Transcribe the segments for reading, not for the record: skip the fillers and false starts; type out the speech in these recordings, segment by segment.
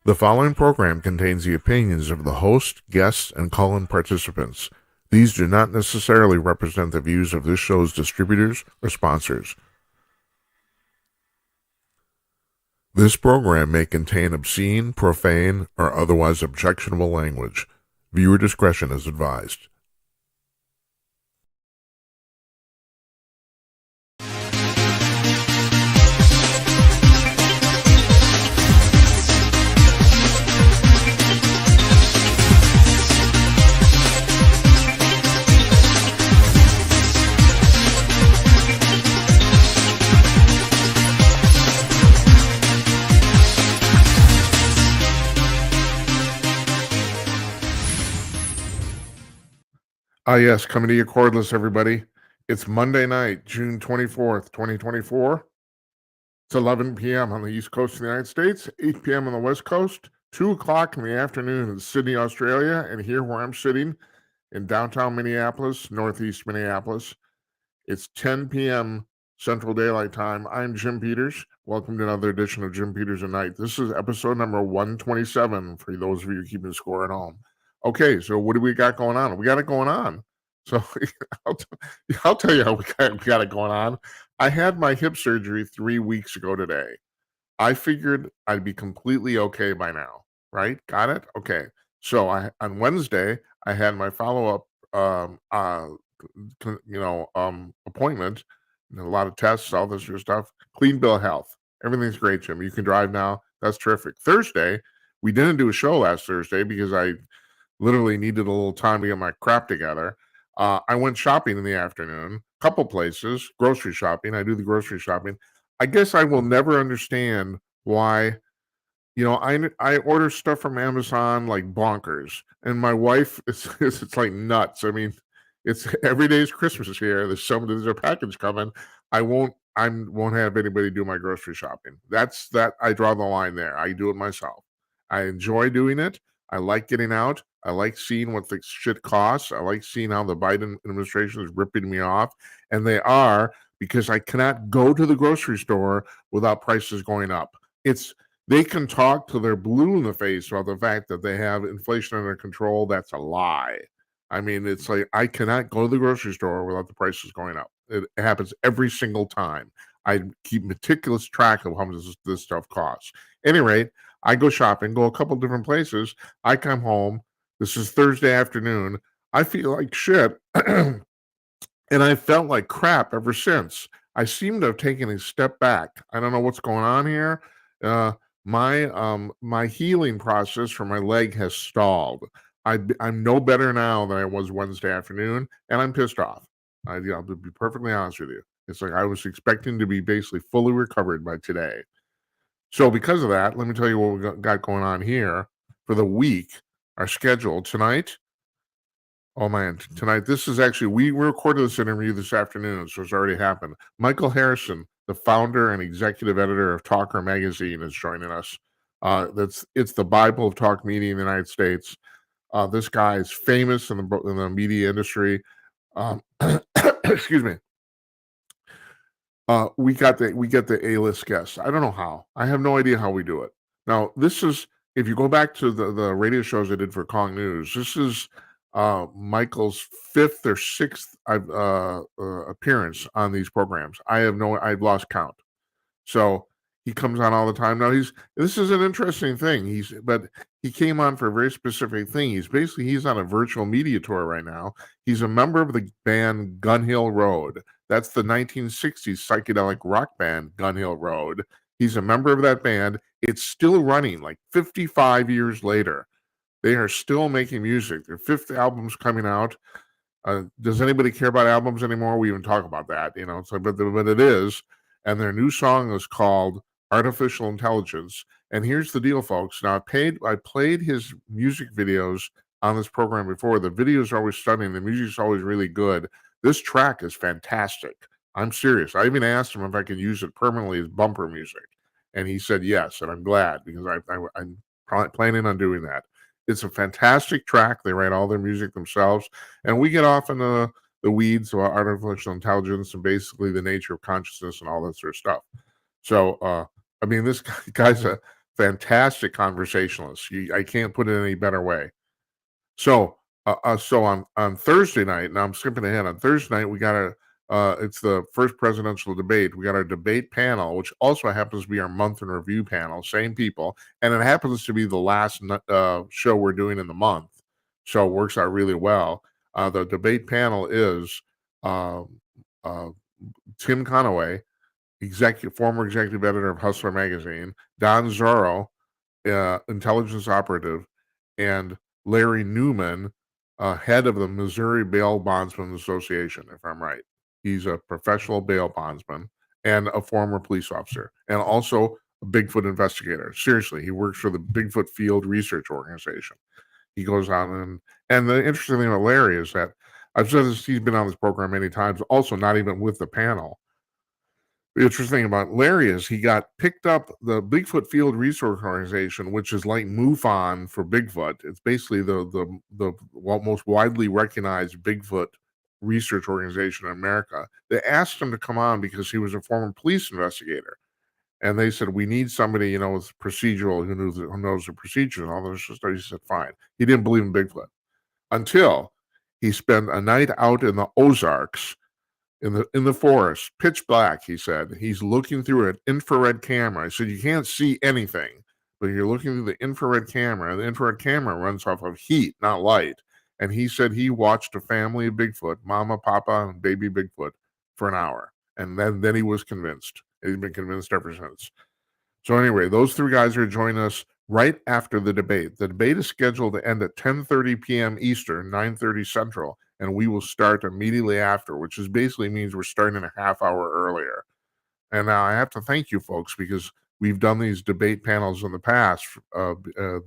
The following program contains the opinions of the host, guests, and call-in participants. These do not necessarily represent the views of this show's distributors or sponsors. This program may contain obscene, profane, or otherwise objectionable language. Viewer discretion is advised. Yes, coming to you cordless, everybody. It's Monday night, June 24th, 2024. It's 11 p.m. on the East Coast of the United States, 8 p.m. on the West Coast, 2 o'clock in the afternoon in Sydney, Australia, and here where I'm sitting in downtown Minneapolis, northeast Minneapolis, it's 10 p.m. Central Daylight Time. I'm Jim Peters. Welcome to another edition of Jim Peters at Night. This is episode number 127 for those of you keeping score at home. Okay, so what do we got going on? We got it going on. So I'll tell you how we got it going on. I had my hip surgery 3 weeks ago today. I figured I'd be completely okay by now, right? Got it? Okay. So on Wednesday, I had my follow-up appointment, and a lot of tests, all this sort of stuff. Clean bill of health. Everything's great, Jim. You can drive now. That's terrific. Thursday, we didn't do a show last Thursday because I literally needed a little time to get my crap together. I went shopping in the afternoon, couple places, grocery shopping. I do the grocery shopping. I guess I will never understand why, I order stuff from Amazon like bonkers, and my wife it's like nuts. I mean, it's every day is Christmas here. There's a package coming. I won't have anybody do my grocery shopping. That's that. I draw the line there. I do it myself. I enjoy doing it. I like getting out. I like seeing what the shit costs. I like seeing how the Biden administration is ripping me off. And they are, because I cannot go to the grocery store without prices going up. They can talk till they're blue in the face about the fact that they have inflation under control. That's a lie. I mean, it's like I cannot go to the grocery store without the prices going up. It happens every single time. I keep meticulous track of how much this stuff costs. At any rate, I go shopping, go a couple different places. I come home. This is Thursday afternoon. I feel like shit. And I felt like crap ever since. I seem to have taken a step back. I don't know what's going on here. My healing process for my leg has stalled. I'm no better now than I was Wednesday afternoon, and I'm pissed off. I'll be perfectly honest with you. It's like I was expecting to be basically fully recovered by today. So because of that, let me tell you what we got going on here for the week. Our schedule tonight. Oh man, tonight, this is actually, we recorded this interview this afternoon, so it's already happened. Michael Harrison, the founder and executive editor of Talker Magazine, is joining us. It's the Bible of talk media in the United States. This guy is famous in the media industry. Excuse me. We get the A-list guests. I don't know how. I have no idea how we do it. Now, this is, if you go back to the radio shows I did for Kong News, this is Michael's fifth or sixth appearance on these programs. I've lost count. So he comes on all the time. Now this is an interesting thing. But he came on for a very specific thing. He's on a virtual media tour right now. He's a member of the band Gun Hill Road. That's the 1960s psychedelic rock band Gun Hill Road. He's a member of that band. It's still running like 55 years later. They are still making music. Their fifth album's coming out. Does anybody care about albums anymore? We even talk about that, but it is. And their new song is called Artificial Intelligence. And here's the deal, folks. Now, I played his music videos on this program before. The videos are always stunning. The music's always really good. This track is fantastic. I'm serious. I even asked him if I could use it permanently as bumper music. And he said yes, and I'm glad because I'm planning on doing that. It's a fantastic track. They write all their music themselves. And we get off in the weeds about artificial intelligence and basically the nature of consciousness and all that sort of stuff. So, I mean, this guy's a fantastic conversationalist. I can't put it any better way. So on Thursday night, now I'm skipping ahead. On Thursday night, we got it's the first presidential debate. We got our debate panel, which also happens to be our month in review panel, same people, and it happens to be the last show we're doing in the month, so it works out really well. The debate panel is uh, uh, Tim Conaway, former executive editor of Hustler magazine, Don Zorro, intelligence operative, and Larry Newman, head of the Missouri Bail Bondsman Association, if I'm right. He's a professional bail bondsman and a former police officer, and also a Bigfoot investigator. Seriously, he works for the Bigfoot Field Research Organization. He goes on and the interesting thing about Larry is that I've said this, he's been on this program many times, also not even with the panel. The interesting thing about Larry is he got picked up the Bigfoot Field Research Organization, which is like MUFON for Bigfoot. It's basically the most widely recognized Bigfoot research organization in America. They asked him to come on because he was a former police investigator, and they said we need somebody with procedural who knows the procedures and all those stuff. He said fine. He didn't believe in Bigfoot until he spent a night out in the Ozarks in the forest, pitch black. He said he's looking through an infrared camera. I said you can't see anything, but you're looking through the infrared camera, and the infrared camera runs off of heat, not light. And he said he watched a family of Bigfoot, Mama, Papa, and baby Bigfoot, for an hour, and then he was convinced. He's been convinced ever since. So anyway, those three guys are joining us right after the debate. The debate is scheduled to end at 10:30 p.m. Eastern, 9:30 Central, and we will start immediately after, which is basically means we're starting a half hour earlier. And now I have to thank you folks because we've done these debate panels in the past.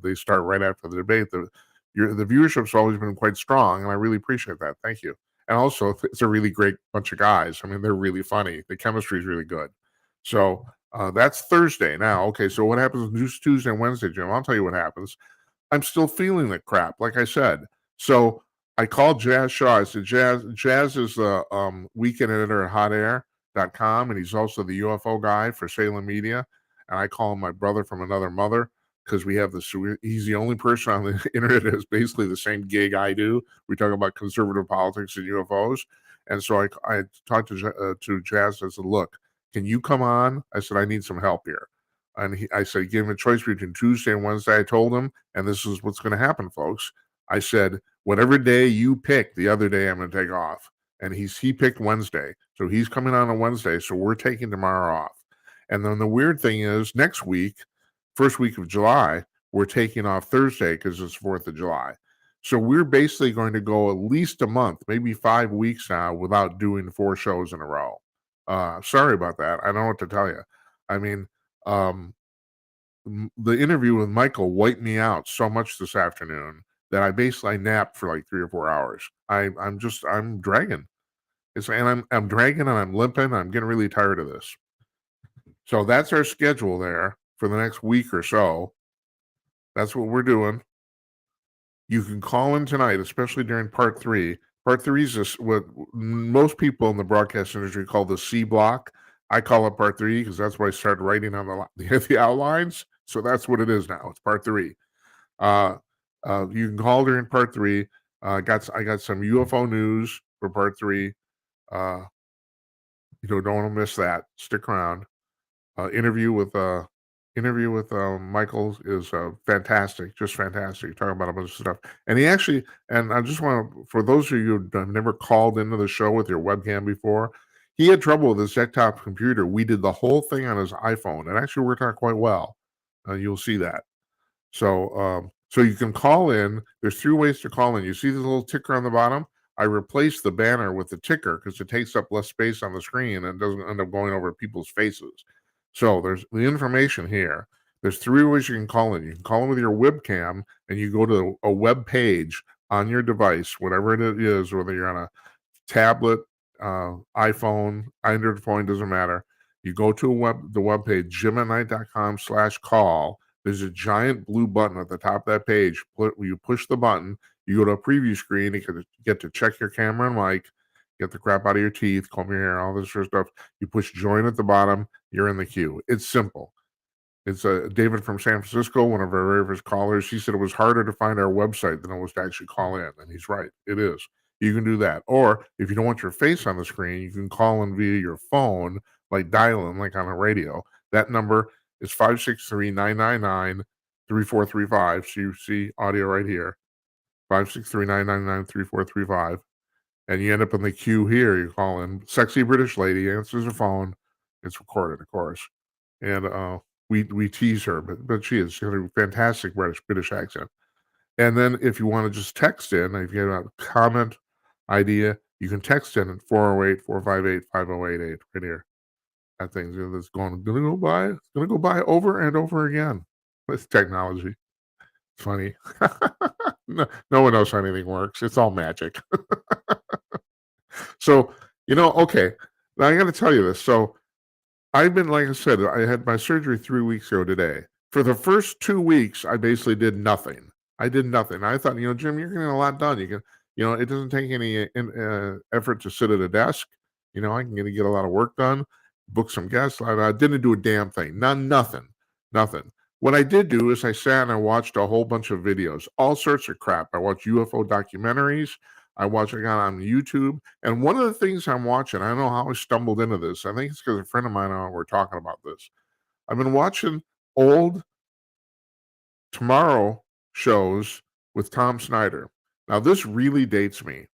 They start right after the debate. The viewership's always been quite strong, and I really appreciate that. Thank you. And also, it's a really great bunch of guys. I mean, they're really funny. The chemistry is really good. So that's Thursday. Now, okay, so what happens Tuesday and Wednesday, Jim? I'll tell you what happens. I'm still feeling the crap, like I said. So I called Jazz Shaw. I said, Jazz is the weekend editor at hotair.com, and he's also the UFO guy for Salem Media. And I call him my brother from another mother because we have he's the only person on the internet that has basically the same gig I do. We talk about conservative politics and UFOs. And so I talked to Jazz. I said, look, can you come on? I said, I need some help here. And I said, give him a choice between Tuesday and Wednesday. I told him, and this is what's going to happen, folks. I said, whatever day you pick, the other day I'm going to take off. And he picked Wednesday. So he's coming on Wednesday. So we're taking tomorrow off. And then the weird thing is next week, first week of July, we're taking off Thursday because it's 4th of July. So we're basically going to go at least a month, maybe 5 weeks now without doing 4 shows in a row. Sorry about that. I don't know what to tell you. I mean, the interview with Michael wiped me out so much this afternoon that I basically napped for like 3 or 4 hours. I'm dragging. I'm dragging and I'm limping. I'm getting really tired of this. So that's our schedule there for the next week or so. That's what we're doing. You can call in tonight, especially during part 3. Part 3 is what most people in the broadcast industry call the C block. I call it part 3 because that's where I started writing on the outlines. So that's what it is now. It's part 3. You can call during part 3. I got some UFO news for part 3. Don't want to miss that. Stick around. Interview with Michael is fantastic, just fantastic. Talking about a bunch of stuff, and I just want to, for those of you who have never called into the show with your webcam before, he had trouble with his desktop computer. We did the whole thing on his iPhone. It actually worked out quite well. You'll see that. So you can call in. There's 3 ways to call in. You see the little ticker on the bottom? I replaced the banner with the ticker because it takes up less space on the screen and doesn't end up going over people's faces. So there's the information here. There's 3 ways you can call in. You can call in with your webcam, and you go to a web page on your device, whatever it is, whether you're on a tablet, iPhone, Android phone, doesn't matter. You go to the web page, jimatnight.com/call. There's a giant blue button at the top of that page. You push the button, you go to a preview screen, you get to check your camera and mic, get the crap out of your teeth, comb your hair, all this sort of stuff. You push join at the bottom, you're in the queue. It's simple. It's David from San Francisco, one of our very first callers. He said it was harder to find our website than it was to actually call in, and he's right. It is. You can do that. Or if you don't want your face on the screen, you can call in via your phone, like dial in, like on a radio. That number is 563-999-3435. So you see audio right here, 563-999-3435. And you end up in the queue here. You call in. Sexy British lady answers the phone. It's recorded, of course. And we tease her, but she has a fantastic British accent. And then if you want to just text in, if you have a comment, idea, you can text in at 408-458-5088 right here. That thing's that's gonna go by. It's gonna go by over and over again. With technology. It's funny. No one knows how anything works. It's all magic. So, okay. Now I gotta tell you this. So I've been, like I said, I had my surgery 3 weeks ago today. For the first 2 weeks, I basically did nothing. I did nothing. I thought, Jim, you're getting a lot done. It doesn't take any effort to sit at a desk. I can get a lot of work done, book some guests. I didn't do a damn thing. Nothing. What I did do is I sat and I watched a whole bunch of videos, all sorts of crap. I watched UFO documentaries. I got on YouTube. And one of the things I'm watching, I don't know how I stumbled into this. I think it's because a friend of mine and I were talking about this. I've been watching old Tomorrow shows with Tom Snyder. Now, this really dates me.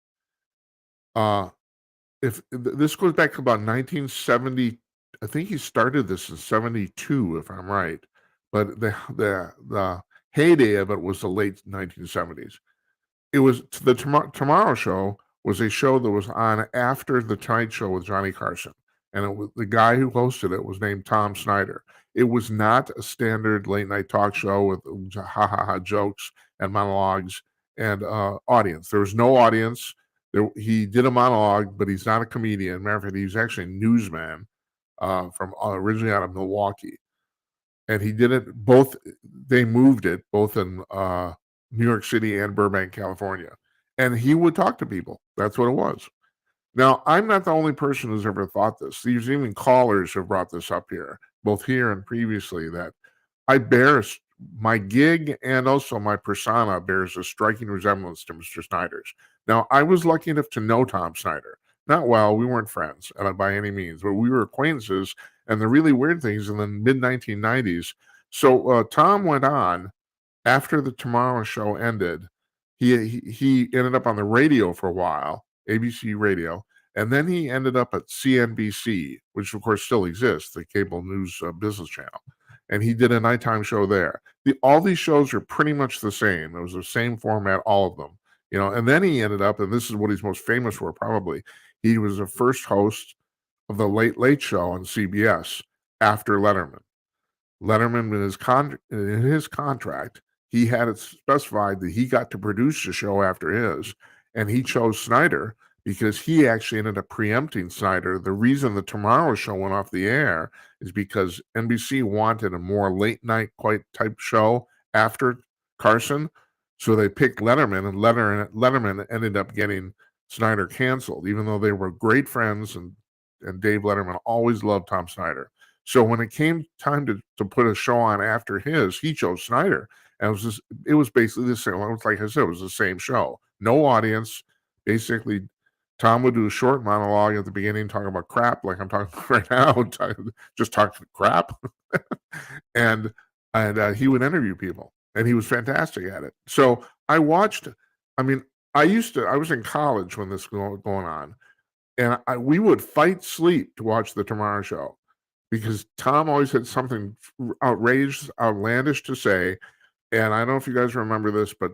If this goes back to about 1970, I think he started this in 72, if I'm right. But the heyday of it was the late 1970s. It was the Tomorrow Show was a show that was on after the Tonight Show with Johnny Carson, and the guy who hosted it was named Tom Snyder. It was not a standard late night talk show with ha jokes and monologues and audience. There was no audience. He did a monologue, but he's not a comedian. Matter of fact, he's actually a newsman from originally out of Milwaukee, and he did it both. They moved it both in New York City and Burbank, California. And he would talk to people. That's what it was. Now, I'm not the only person who's ever thought this. There's even callers who have brought this up here, both here and previously, that my gig and also my persona bears a striking resemblance to Mr. Snyder's. Now, I was lucky enough to know Tom Snyder. Not well, we weren't friends by any means, but we were acquaintances. And the really weird things in the mid 1990s. So Tom went on after the Tomorrow Show ended. He ended up on the radio for a while, ABC Radio, and then he ended up at CNBC, which of course still exists, the cable news business channel. And he did a nighttime show there. All these shows are pretty much the same. It was the same format, all of them. And then he ended up, and this is what he's most famous for probably, he was the first host of the Late Late Show on CBS after Letterman. Letterman, in his contract, he had it specified that he got to produce the show after his, and he chose Snyder because he actually ended up preempting Snyder. The reason the Tomorrow Show went off the air is because NBC wanted a more late night type show after Carson. So they picked Letterman, and Letterman ended up getting Snyder canceled, even though they were great friends, and Dave Letterman always loved Tom Snyder. So when it came time to put a show on after his, he chose Snyder. And it was basically the same. Like I said, it was the same show. No audience. Basically, Tom would do a short monologue at the beginning, talking about crap, like I'm talking right now, just talking crap. and he would interview people, and he was fantastic at it. So I watched. I was in college when this was going on, and we would fight sleep to watch the Tomorrow Show because Tom always had something outrageous, outlandish to say. And I don't know if you guys remember this, but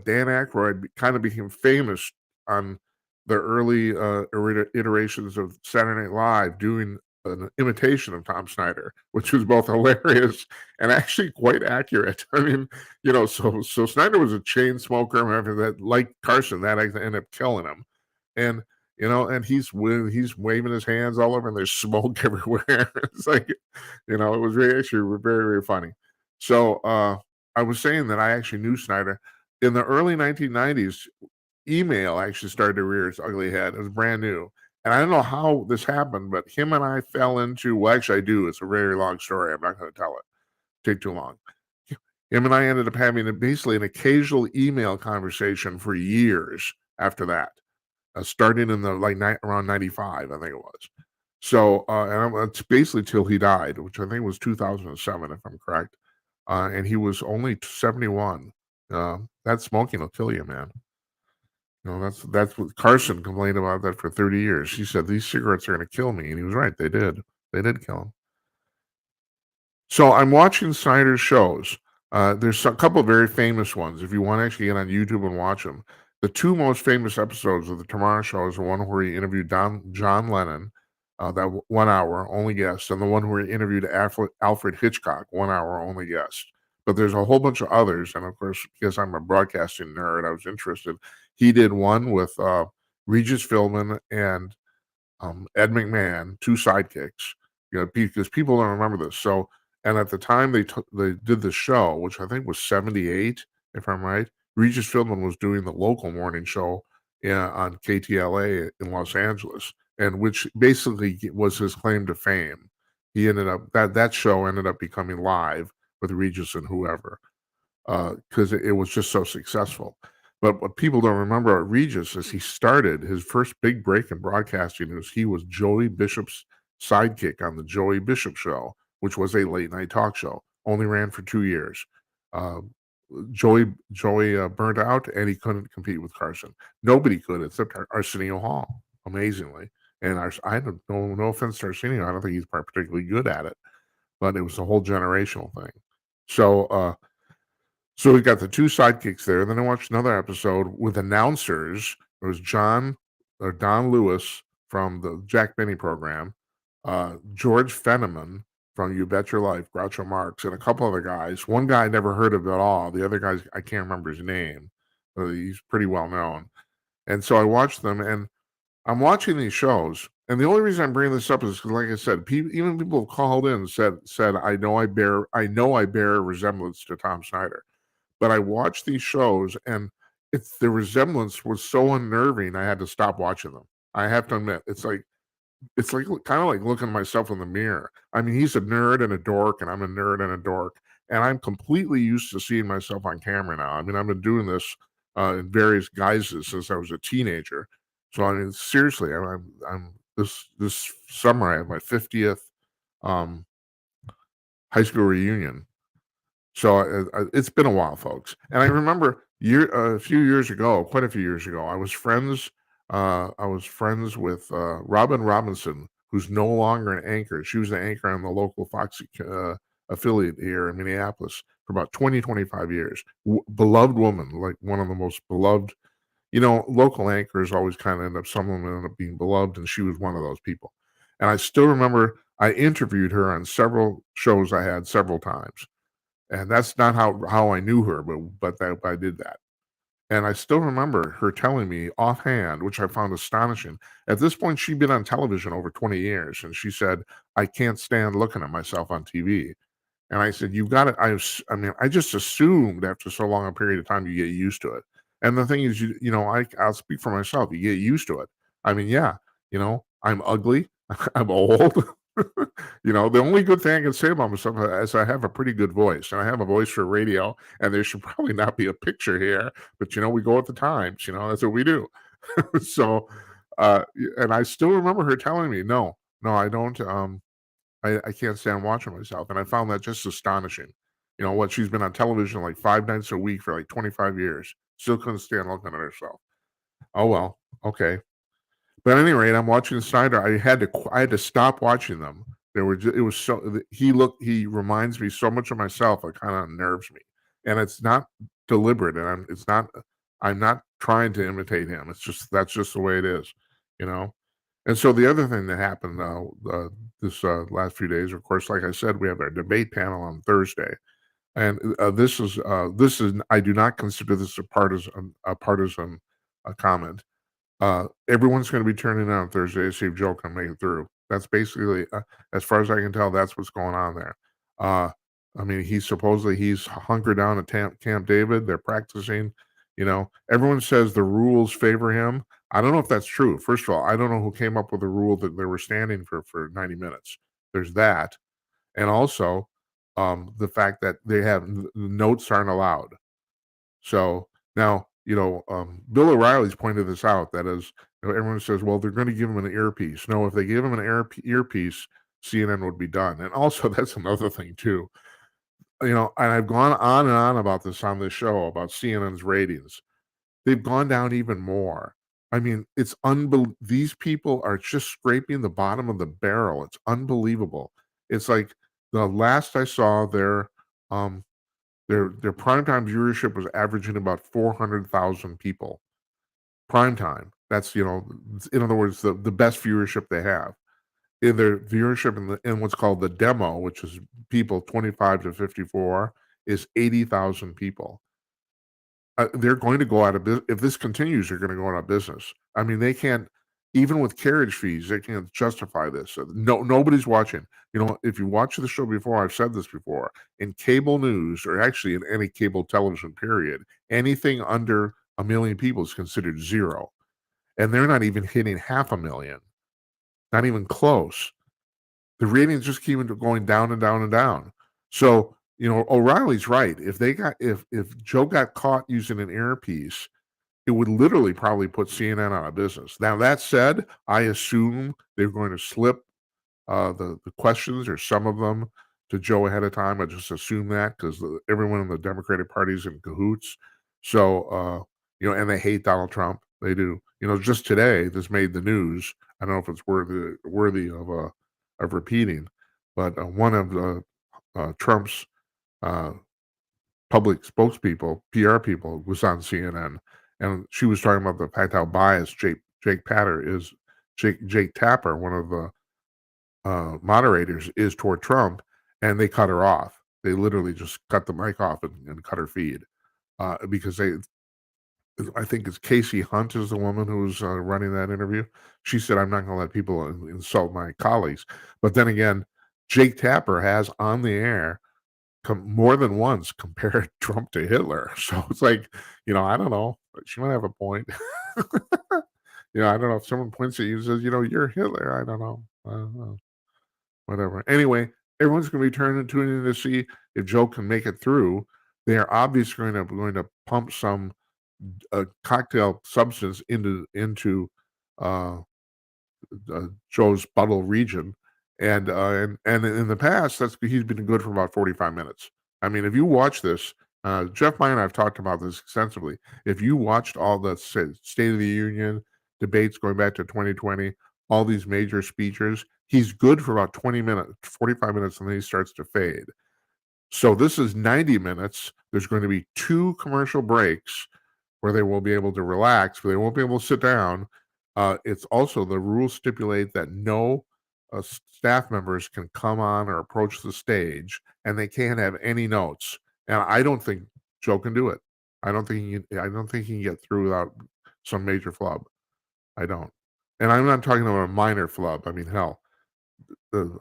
Dan Aykroyd kind of became famous on the early iterations of Saturday Night Live doing an imitation of Tom Snyder, which was both hilarious and actually quite accurate. So Snyder was a chain smoker, and that, like Carson, that ended up killing him. And and he's waving his hands all over, and there's smoke everywhere. It's like, it was actually very, very funny. So I was saying that I actually knew Snyder in the early 1990s. Email actually started to rear its ugly head. It was brand new. And I don't know how this happened, but him and I fell into, well, actually I do. It's a very long story. I'm not going to tell it. take too long. Him and I ended up having basically an occasional email conversation for years after that, starting in the around 95, I think it was. So, and it's basically till he died, which I think was 2007, if I'm correct. And he was only 71. That smoking will kill you, man. That's what Carson complained about that for 30 years. He said these cigarettes are going to kill me, and he was right. They did. They did kill him. So I'm watching Snyder's shows. There's a couple of very famous ones. If you want to actually get on YouTube and watch them, the two most famous episodes of the Tomorrow Show is the one where he interviewed John Lennon, that 1 hour only guest, and the one where he interviewed Alfred Hitchcock, 1 hour only guest. But there's a whole bunch of others, and of course, because I'm a broadcasting nerd, I was interested. He did one with Regis Philbin and Ed McMahon, two sidekicks. Because people don't remember this. So, and at the time they did the show, which I think was 78, if I'm right. Regis Philbin was doing the local morning show on KTLA in Los Angeles, and which basically was his claim to fame. He ended up that show ended up becoming live with Regis and whoever, because it was just so successful. But what people don't remember about Regis is he started his first big break in broadcasting was he was Joey Bishop's sidekick on the Joey Bishop Show, which was a late night talk show. Only ran for 2 years. Joey burnt out, and he couldn't compete with Carson. Nobody could except Arsenio Hall, amazingly. And I have no offense to Arsenio, I don't think he's particularly good at it, but it was a whole generational thing. So we got the two sidekicks there. Then I watched another episode with announcers. It was Don Lewis from the Jack Benny program, George Fenneman from You Bet Your Life, Groucho Marx, and a couple other guys. One guy I never heard of at all. The other guys, I can't remember his name. He's pretty well known. And so I watched them, and I'm watching these shows. And the only reason I'm bringing this up is because, like I said, even people have called in and said I know I bear a resemblance to Tom Snyder. But I watched these shows, and the resemblance was so unnerving, I had to stop watching them. I have to admit, it's like kind of like looking at myself in the mirror. I mean, he's a nerd and a dork, and I'm a nerd and a dork, and I'm completely used to seeing myself on camera now. I mean, I've been doing this in various guises since I was a teenager. So I mean, seriously, I'm this summer I have my 50th high school reunion. So it's been a while, folks. And I remember quite a few years ago, I was friends. I was friends with Robin Robinson, who's no longer an anchor. She was an anchor on the local Fox affiliate here in Minneapolis for about 25 years. Beloved woman, like one of the most beloved. Local anchors always kind of some of them end up being beloved, and she was one of those people. And I still remember I interviewed her on several shows I had several times. And that's not how I knew her, but I did that. And I still remember her telling me offhand, which I found astonishing. At this point, she'd been on television over 20 years, and she said, "I can't stand looking at myself on TV." And I said, "You've got it." I mean, I just assumed after so long a period of time you get used to it. And the thing is, I'll speak for myself. You get used to it. I mean, yeah, I'm ugly. I'm old. The only good thing I can say about myself is I have a pretty good voice, and I have a voice for radio, and there should probably not be a picture here, but we go with the times, that's what we do. So, and I still remember her telling me, no, I don't, I can't stand watching myself, and I found that just astonishing. She's been on television like 5 nights a week for like 25 years, still couldn't stand looking at herself. Oh, well, okay. But at any rate, I'm watching Snyder. I had to stop watching them. He reminds me so much of myself. It kind of unnerves me, and it's not deliberate. And I'm not trying to imitate him. That's just the way it is, And so the other thing that happened this last few days, of course, like I said, we have our debate panel on Thursday, and this is I do not consider this a partisan comment. Everyone's going to be turning in on Thursday to see if Joe can make it through. That's basically, as far as I can tell, that's what's going on there. I mean, he's hunkered down at Camp David. They're practicing. Everyone says the rules favor him. I don't know if that's true. First of all, I don't know who came up with the rule that they were standing for 90 minutes. There's that, and also, the fact that they have notes aren't allowed. So now, Bill O'Reilly's pointed this out. That is, everyone says, well, they're going to give him an earpiece. No, if they gave him an earpiece, CNN would be done. And also, that's another thing too. And I've gone on and on about this on this show about CNN's ratings. They've gone down even more. I mean, it's these people are just scraping the bottom of the barrel. It's unbelievable. It's like the last I saw um their primetime viewership was averaging about 400,000 people. Primetime. That's, in other words, the best viewership they have. In their viewership in what's called the demo, which is people 25 to 54, is 80,000 people. They're going to go out of business. If this continues, they're going to go out of business. I mean, they can't, even with carriage fees, they can't justify this. Nobody's watching. If you watch the show before, I've said this before, in cable news, or actually in any cable television period, anything under 1 million people is considered zero. And they're not even hitting 500,000, not even close. The ratings just keep going down and down and down. So, O'Reilly's right. If Joe got caught using an earpiece, it would literally probably put CNN out of business. Now, that said, I assume they're going to slip the questions, or some of them, to Joe ahead of time. I just assume that because everyone in the Democratic Party is in cahoots. So, and they hate Donald Trump. They do. Just today, this made the news. I don't know if it's worthy of repeating, but one of Trump's public spokespeople, PR people, was on CNN, and she was talking about the fact how biased Jake Tapper, one of the moderators, is toward Trump, and they cut her off. They literally just cut the mic off and cut her feed because I think it's Casey Hunt is the woman who's running that interview. She said, "I'm not going to let people insult my colleagues." But then again, Jake Tapper has on the air more than once compared Trump to Hitler. So it's like, I don't know. She might have a point. I don't know if someone points at you and says, you're Hitler. I don't know. Whatever. Anyway, everyone's going to be tuning in to see if Joe can make it through. They are obviously going to pump some cocktail substance into Joe's buttle region, and in the past, he's been good for about 45 minutes. I mean, if you watch this, Jeff Meyer and I've talked about this extensively. If you watched all the State of the Union debates going back to 2020, all these major speeches, he's good for about 20 minutes, 45 minutes, and then he starts to fade. So this is 90 minutes. There's going to be 2 commercial breaks where they will be able to relax, but they won't be able to sit down. It's also, the rules stipulate that no staff members can come on or approach the stage, and they can't have any notes. And I don't think Joe can do it. I don't think he can get through without some major flub. I don't. And I'm not talking about a minor flub. I mean, hell,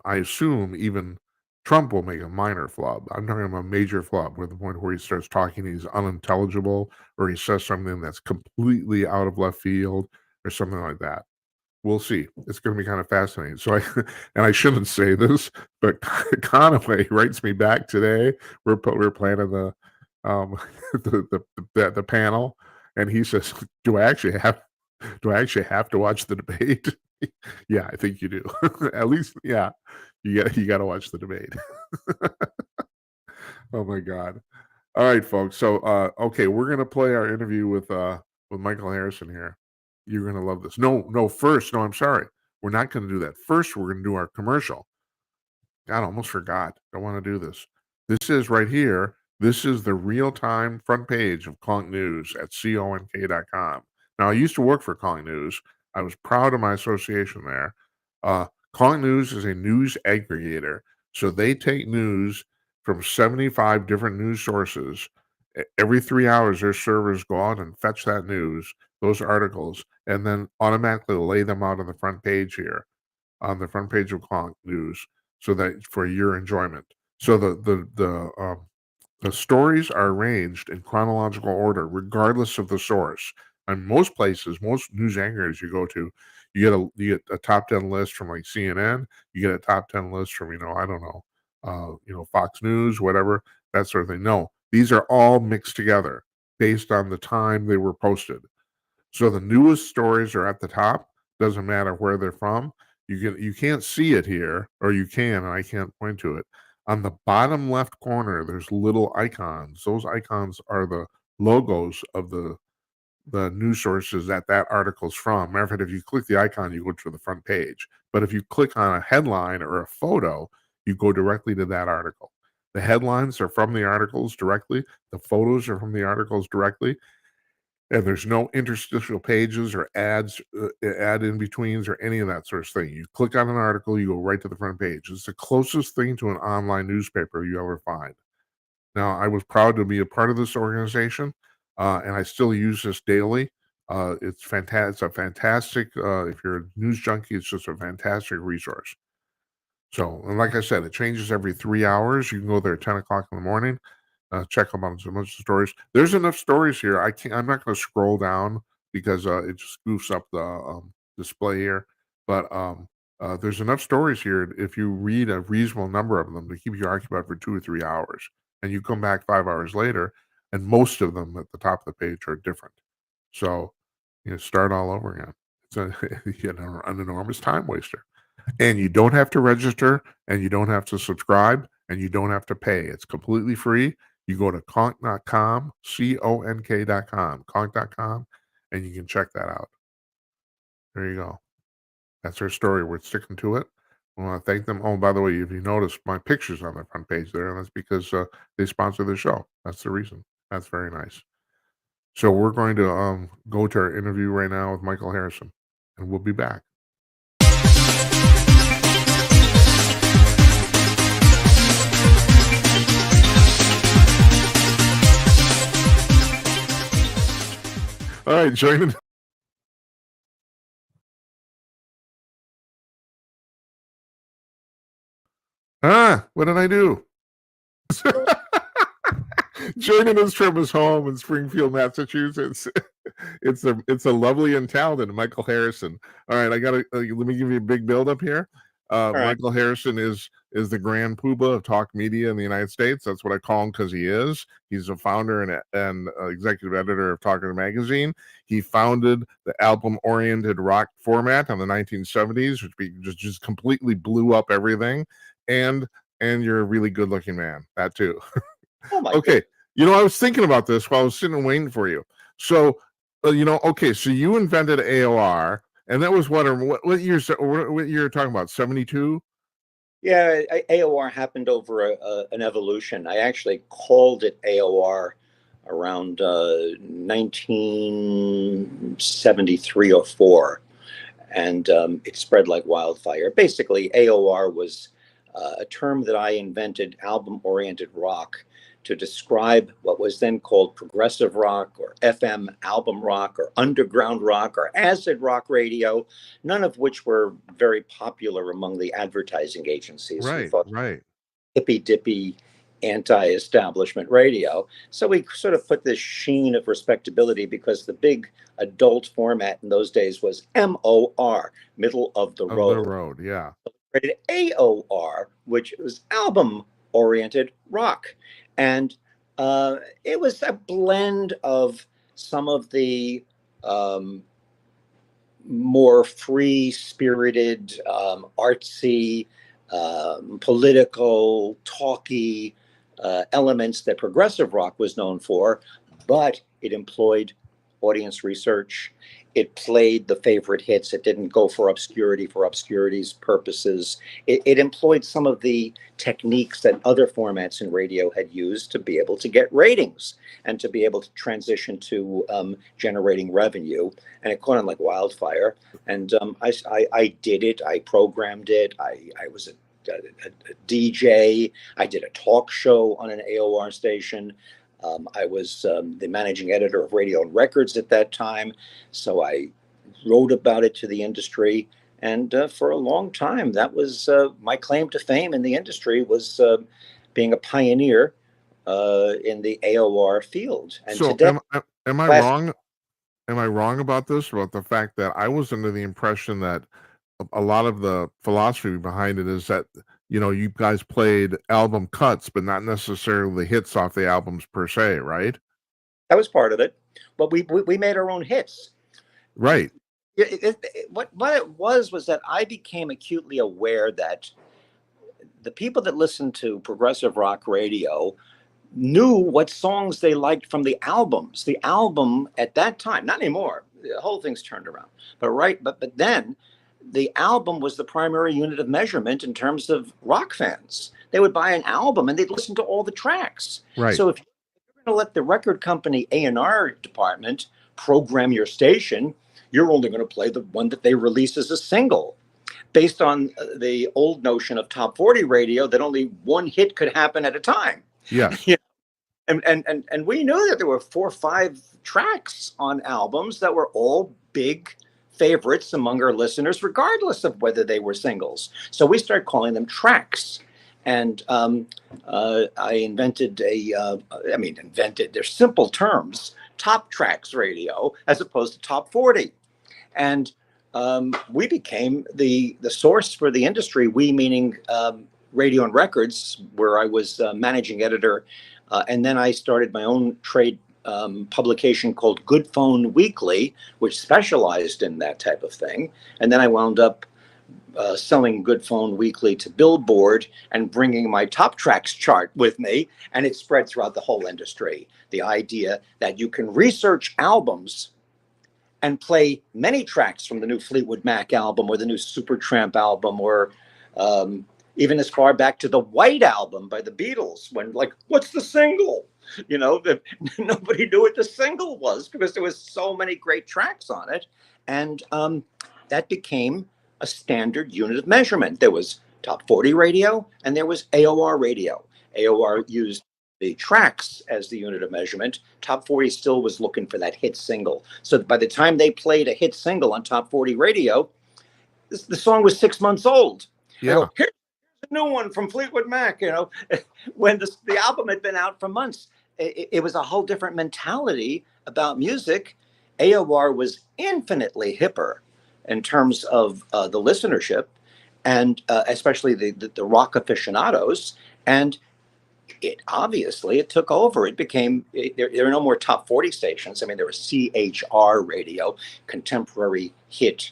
I assume even Trump will make a minor flub. I'm talking about a major flub, where the point where he starts talking, he's unintelligible, or he says something that's completely out of left field, or something like that. We'll see. It's going to be kind of fascinating. So I shouldn't say this, but Conaway writes me back today. We're planning um, the panel, and he says, "Do I actually have to watch the debate?" Yeah, I think you do. At least, yeah, you got to watch the debate. Oh my God! All right, folks. So, okay, we're gonna play our interview with Michael Harrison here. You're gonna love this. No, first, no, I'm sorry. We're not gonna do that. First, we're gonna do our commercial. God, I almost forgot. Don't want to do this. This is right here. This is the real-time front page of Conk News at conk.com. Now, I used to work for Conk News. I was proud of my association there. Conk News is a news aggregator. So they take news from 75 different news sources. Every 3 hours, their servers go out and fetch that news, those articles, and then automatically lay them out on the front page here, on the front page of Conk News, so that for your enjoyment. So the stories are arranged in chronological order, regardless of the source. And most places, most news anchors you go to, you get a top 10 list from like CNN. You get a top 10 list from, I don't know, Fox News, whatever, that sort of thing. No, these are all mixed together based on the time they were posted. So the newest stories are at the top. Doesn't matter where they're from. You can't see it here, or you can, and I can't point to it. On the bottom left corner, there's little icons. Those icons are the logos of the news sources that article's from. Matter of fact, if you click the icon, you go to the front page. But if you click on a headline or a photo, you go directly to that article. The headlines are from the articles directly. The photos are from the articles directly. And there's no interstitial pages or ads, ad in betweens or any of that sort of thing. You click on an article, you go right to the front page. It's the closest thing to an online newspaper you ever find. Now, I was proud to be a part of this organization, and I still use this daily. It's fantastic. It's a fantastic, if you're a news junkie, it's just a fantastic resource. So, and like I said, it changes every 3 hours. You can go there at 10 o'clock in the morning, check them out, a bunch of stories. There's enough stories here. I'm not going to scroll down because it just goofs up the display here. But there's enough stories here if you read a reasonable number of them to keep you occupied for 2 or 3 hours. And you come back 5 hours later, and most of them at the top of the page are different. So, start all over again. It's an enormous time waster. And you don't have to register, and you don't have to subscribe, and you don't have to pay. It's completely free. You go to conk.com, CONK.com, conk.com, and you can check that out. There you go. That's our story. We're sticking to it. I want to thank them. Oh, by the way, if you notice, my picture's on the front page there, and that's because they sponsor the show. That's the reason. That's very nice. So we're going to go to our interview right now with Michael Harrison, and we'll be back. All right, joining. What did I do? Joining us from his home in Springfield, Massachusetts. It's a lovely and talented Michael Harrison. All right, I gotta let me give you a big build up here. right. Michael Harrison is the grand poobah of talk media in the United States. That's what I call him because he is. He's a founder and executive editor of Talker Magazine. He founded the album-oriented rock format in the 1970s, which just completely blew up everything. And you're a really good-looking man. That too. Oh my Okay. I was thinking about this while I was sitting and waiting for you. So, okay, so you invented AOR, and that was what year you're talking about? 72? Yeah, AOR happened over an evolution. I actually called it AOR around 1973 or 4, and it spread like wildfire. Basically, AOR was a term that I invented, album-oriented rock, to describe what was then called progressive rock or FM album rock or underground rock or acid rock radio, none of which were very popular among the advertising agencies who Right, thought right. hippy dippy anti-establishment radio. So we sort of put this sheen of respectability because the big adult format in those days was MOR, middle of the Of the road. road, yeah. Created AOR, which was album oriented rock. And it was a blend of some of the more free spirited, artsy, political, talky elements that progressive rock was known for, but it employed audience research. It played the favorite hits. It didn't go for obscurity for obscurity's purposes. It employed some of the techniques that other formats in radio had used to be able to get ratings and to be able to transition to generating revenue. And it caught on like wildfire. And I did it. I programmed it. I was a DJ. I did a talk show on an AOR station. I was the managing editor of Radio and Records at that time, so I wrote about it to the industry. And for a long time, that was my claim to fame in the industry, was being a pioneer in the AOR field. And So today, am I wrong? Am I wrong about this? About the fact that I was under the impression that a lot of the philosophy behind it is that you guys played album cuts, but not necessarily the hits off the albums per se, right? That was part of it, but we made our own hits. Right. What it was that I became acutely aware that the people that listened to progressive rock radio knew what songs they liked from the albums. The album at that time, not anymore. The whole thing's turned around. But then the album was the primary unit of measurement in terms of rock fans. They would buy an album and they'd listen to all the tracks. Right. So if you're going to let the record company A&R department program your station, you're only going to play the one that they release as a single, based on the old notion of top 40 radio that only one hit could happen at a time. Yeah. And we knew that there were 4 or 5 tracks on albums that were all big favorites among our listeners, regardless of whether they were singles. So we started calling them tracks. And I invented they're simple terms, top tracks radio, as opposed to top 40. And we became the source for the industry, we meaning Radio and Records, where I was managing editor. And then I started my own trade publication called Good Phone Weekly, which specialized in that type of thing. And then I wound up selling Good Phone Weekly to Billboard and bringing my top tracks chart with me. And it spread throughout the whole industry. The idea that you can research albums and play many tracks from the new Fleetwood Mac album or the new Supertramp album, or even as far back to the White Album by the Beatles, when what's the single? Nobody knew what the single was because there was so many great tracks on it. And that became a standard unit of measurement. There was top 40 radio and there was AOR radio. AOR used the tracks as the unit of measurement. Top 40 still was looking for that hit single. So by the time they played a hit single on top 40 radio, the song was 6 months old. Yeah. Here's a new one from Fleetwood Mac, when the album had been out for months. It was a whole different mentality about music. AOR was infinitely hipper in terms of the listenership, and especially the rock aficionados. And it took over. It became, there are no more top 40 stations. I mean, there was CHR radio, contemporary hit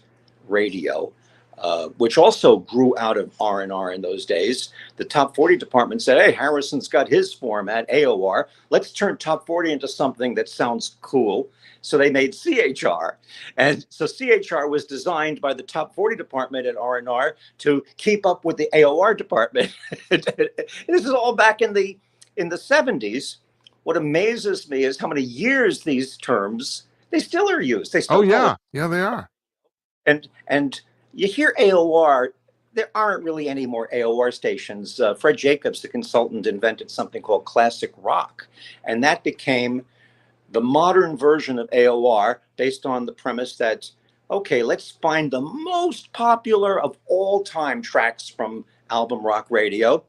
radio, which also grew out of R&R in those days. The top 40 department said, hey, Harrison's got his format, AOR. Let's turn top 40 into something that sounds cool. So they made CHR. And so CHR was designed by the top 40 department at R&R to keep up with the AOR department. This is all back in the 70s. What amazes me is how many years these terms, they still are used. They still yeah, they are. And you hear AOR, there aren't really any more AOR stations. Fred Jacobs, the consultant, invented something called classic rock. And that became the modern version of AOR, based on the premise that, okay, let's find the most popular of all time tracks from album rock radio,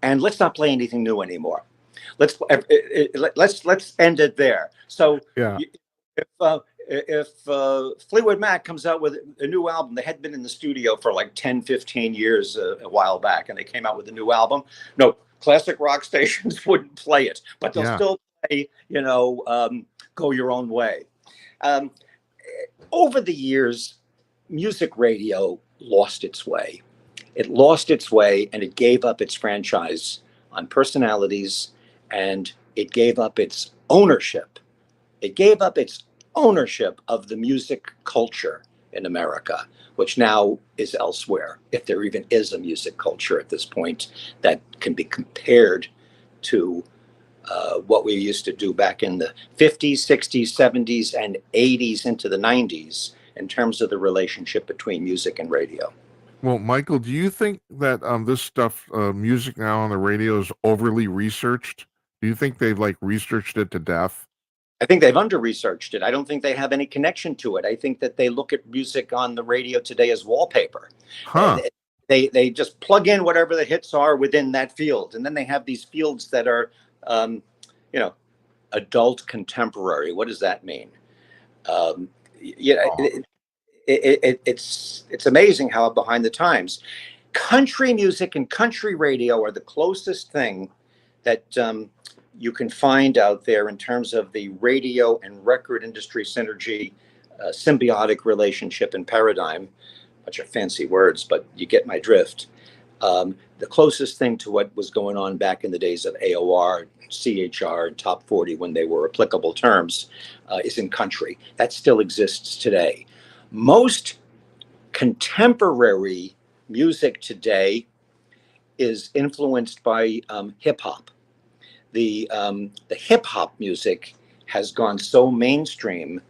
and let's not play anything new anymore. Let's end it there. So yeah. If Fleetwood Mac comes out with a new album, they had been in the studio for 10, 15 years a while back, and they came out with a new album. No, classic rock stations wouldn't play it, but they'll still play, Go Your Own Way. Over the years, music radio lost its way. It lost its way, and it gave up its franchise on personalities, and it gave up its ownership. It gave up its ownership of the music culture in America, which now is elsewhere, if there even is a music culture at this point that can be compared to what we used to do back in the 50s, 60s, 70s, and 80s into the 90s in terms of the relationship between music and radio. Well, Michael, do you think that this stuff, music now on the radio, is overly researched? Do you think they've researched it to death? I think they've under-researched it. I don't think they have any connection to it. I think that they look at music on the radio today as wallpaper. Huh. They just plug in whatever the hits are within that field. And then they have these fields that are, adult contemporary. What does that mean? It's amazing how behind the times. country music and country radio are the closest thing that you can find out there in terms of the radio and record industry synergy, symbiotic relationship and paradigm. Bunch of fancy words, but you get my drift. The closest thing to what was going on back in the days of AOR, CHR, and Top 40 when they were applicable terms is in country. That still exists today. Most contemporary music today is influenced by hip hop. The hip hop music has gone so mainstream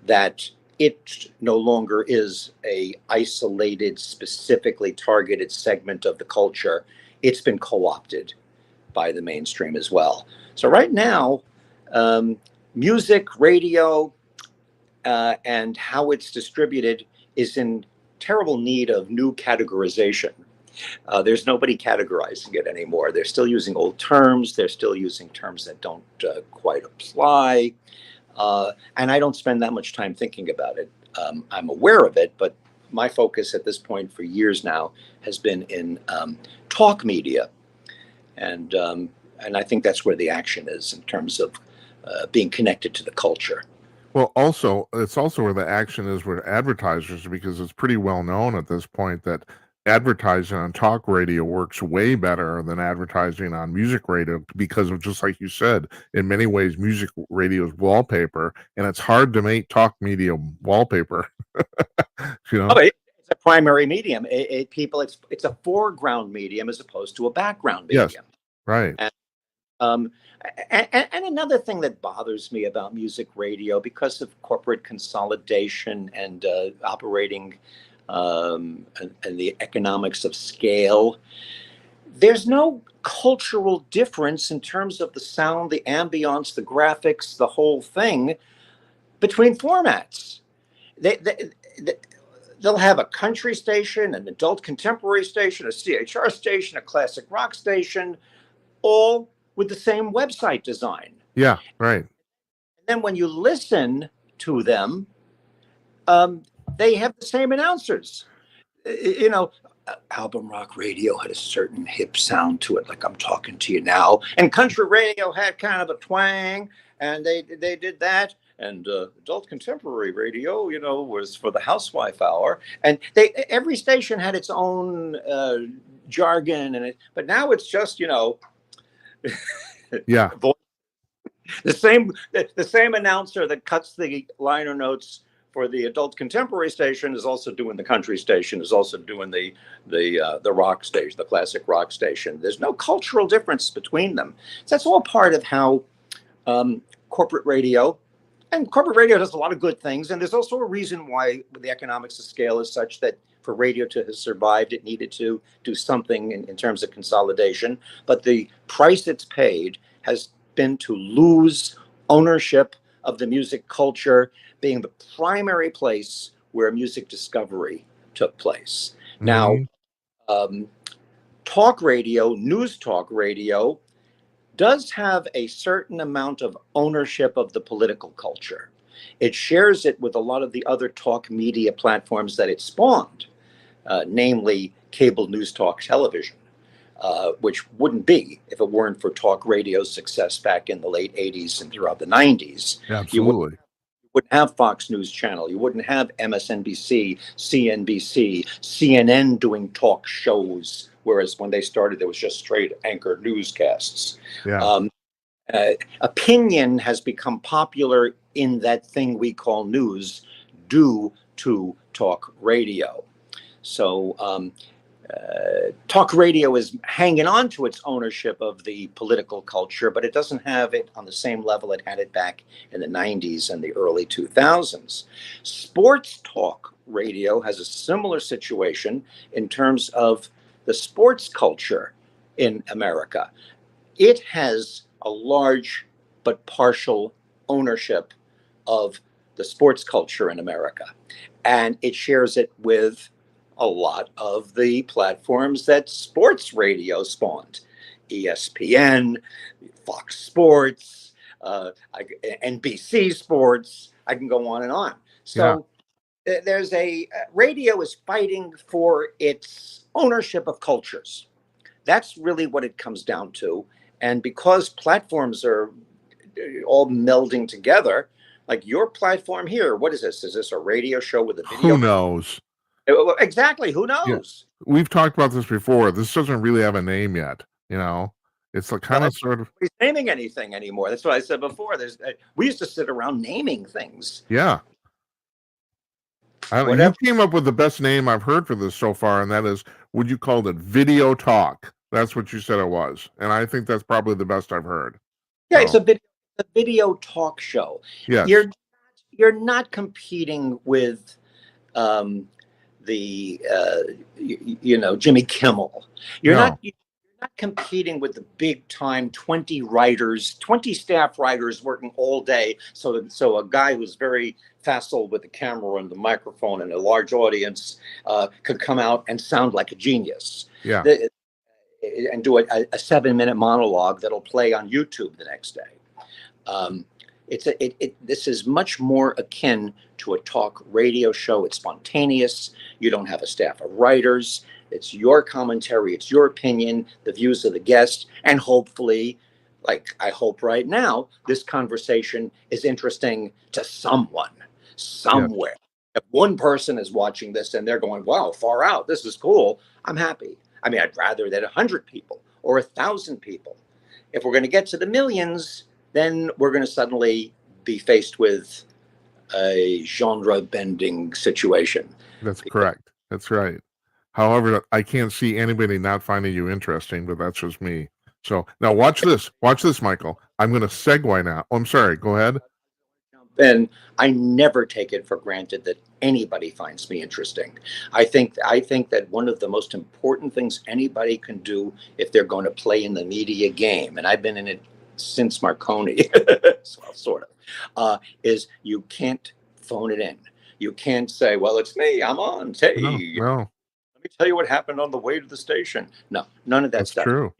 that it no longer is a isolated, specifically targeted segment of the culture. It's been co-opted by the mainstream as well. So right now, music, radio, and how it's distributed is in terrible need of new categorization. There's nobody categorizing it anymore. They're still using old terms. They're still using terms that don't quite apply. And I don't spend that much time thinking about it. I'm aware of it, but my focus at this point for years now has been in talk media. And I think that's where the action is in terms of being connected to the culture. Well, also, it's also where the action is with advertisers, because it's pretty well known at this point that advertising on talk radio works way better than advertising on music radio, because of, just like you said, in many ways, music radio is wallpaper, and it's hard to make talk media wallpaper. Oh, it's a primary medium. It's a foreground medium as opposed to a background medium. Yes, right. And another thing that bothers me about music radio, because of corporate consolidation and operating and the economics of scale, there's no cultural difference in terms of the sound, the ambience, the graphics, the whole thing between formats. They'll have a country station, an adult contemporary station, a CHR station, a classic rock station, all with the same website design. Yeah, right. And then when you listen to them, they have the same announcers. Album rock radio had a certain hip sound to it, like I'm talking to you now. And country radio had kind of a twang, and they did that. And adult contemporary radio, was for the housewife hour. And every station had its own jargon, but now it's just, yeah, the same announcer that cuts the liner notes for the adult contemporary station is also doing the country station, is also doing the rock station, the classic rock station. There's no cultural difference between them. So that's all part of how corporate radio does a lot of good things. And there's also a reason why the economics of scale is such that for radio to have survived, it needed to do something in terms of consolidation. But the price it's paid has been to lose ownership of the music culture being the primary place where music discovery took place. Mm-hmm. Now, talk radio, news talk radio, does have a certain amount of ownership of the political culture. It shares it with a lot of the other talk media platforms that it spawned, namely cable news talk television, which wouldn't be if it weren't for talk radio's success back in the late 80s and throughout the 90s. Absolutely. You wouldn't have Fox News Channel. You wouldn't have MSNBC, CNBC, CNN doing talk shows, whereas when they started, there was just straight anchor newscasts. Yeah. Opinion has become popular in that thing we call news due to talk radio. So talk radio is hanging on to its ownership of the political culture, but it doesn't have it on the same level it had it back in the 90s and the early 2000s. Sports talk radio has a similar situation in terms of the sports culture in America. It has a large but partial ownership of the sports culture in America, and it shares it with a lot of the platforms that sports radio spawned: ESPN, Fox Sports, NBC Sports. I can go on and on. So there's a radio is fighting for its ownership of cultures. That's really what it comes down to. And because platforms are all melding together, like your platform here, what is this? Is this a radio show with a video? Who knows? Exactly. Who Yeah. knows? We've talked about this before. This doesn't really have a name yet. It's like kind Well, of sort of. nobody's naming anything anymore. That's what I said before. We used to sit around naming things. Yeah. You Whatever. came up with the best name I've heard for this so far, and that is, would you call it video talk? That's what you said it was. And I think that's probably the best I've heard. Yeah, So, it's a video talk show. yes. You're not competing with the Jimmy Kimmel. You're No. not competing with the big time 20 writers, 20 staff writers working all day. So a guy who's very facile with the camera and the microphone and a large audience could come out and sound like a genius. Yeah. And do a 7-minute monologue that'll play on YouTube the next day. This is much more akin to a talk radio show. It's spontaneous. You don't have a staff of writers. It's your commentary. It's your opinion, the views of the guest, and hopefully, like I hope right now, this conversation is interesting to someone, somewhere. If one person is watching this and they're going, wow, far out, this is cool, I'm happy. I mean, I'd rather that 100 people or 1,000 people. If we're going to get to the millions, then we're going to suddenly be faced with a genre-bending situation. That's correct. That's right. However, I can't see anybody not finding you interesting, but that's just me. So now watch this. Watch this, Michael. I'm going to segue now. Oh, I'm sorry. Go ahead. And I never take it for granted that anybody finds me interesting. I think that one of the most important things anybody can do if they're going to play in the media game, and I've been in it since Marconi, well, sort of, is you can't phone it in. You can't say, well, it's me, I'm on. Hey, No. let me tell you what happened on the way to the station. No, none of that That's stuff. true.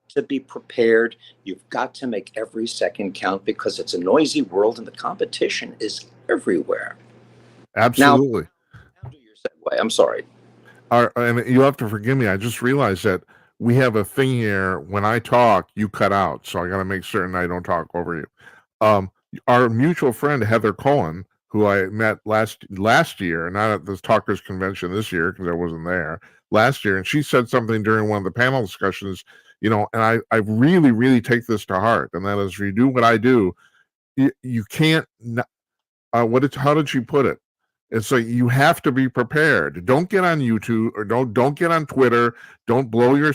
To be prepared, you've got to make every second count because it's a noisy world and the competition is everywhere. Absolutely. Now do your segue. I'm sorry. And you have to forgive me. I just realized that we have a thing here. When I talk, you cut out. So I got to make certain I don't talk over you. Our mutual friend, Heather Cohen, who I met last year, not at the Talkers Convention this year because I wasn't there last year. And she said something during one of the panel discussions, and I really, really take this to heart. And that is, if you do what I do, you can't, how did she put it? It's like you have to be prepared. Don't get on YouTube or don't get on Twitter. Don't blow your,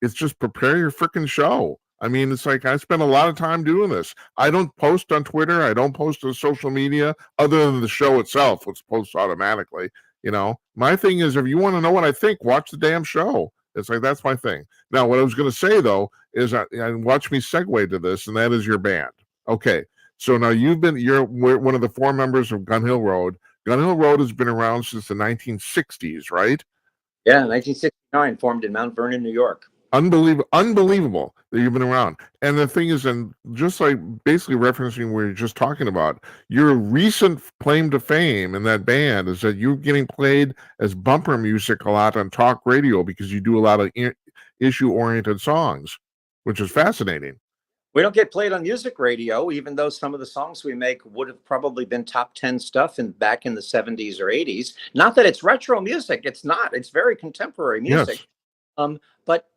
it's just prepare your freaking show. I mean, it's like I spend a lot of time doing this. I don't post on Twitter. I don't post on social media other than the show itself, which posts automatically. My thing is, if you want to know what I think, watch the damn show. It's like, that's my thing. Now, what I was going to say, though, is watch me segue to this, and that is your band. Okay. So now you're one of the 4 members of Gun Hill Road. Gun Hill Road has been around since the 1960s, right? Yeah, 1969, formed in Mount Vernon, New York. Unbelievable that you've been around. And the thing is, and just like basically referencing what you're just talking about, your recent claim to fame in that band is that you're getting played as bumper music a lot on talk radio because you do a lot of issue-oriented songs, which is fascinating. We don't get played on music radio, even though some of the songs we make would have probably been top 10 stuff back in the 70s or 80s. Not that it's retro music. It's not. It's very contemporary music. Yes. But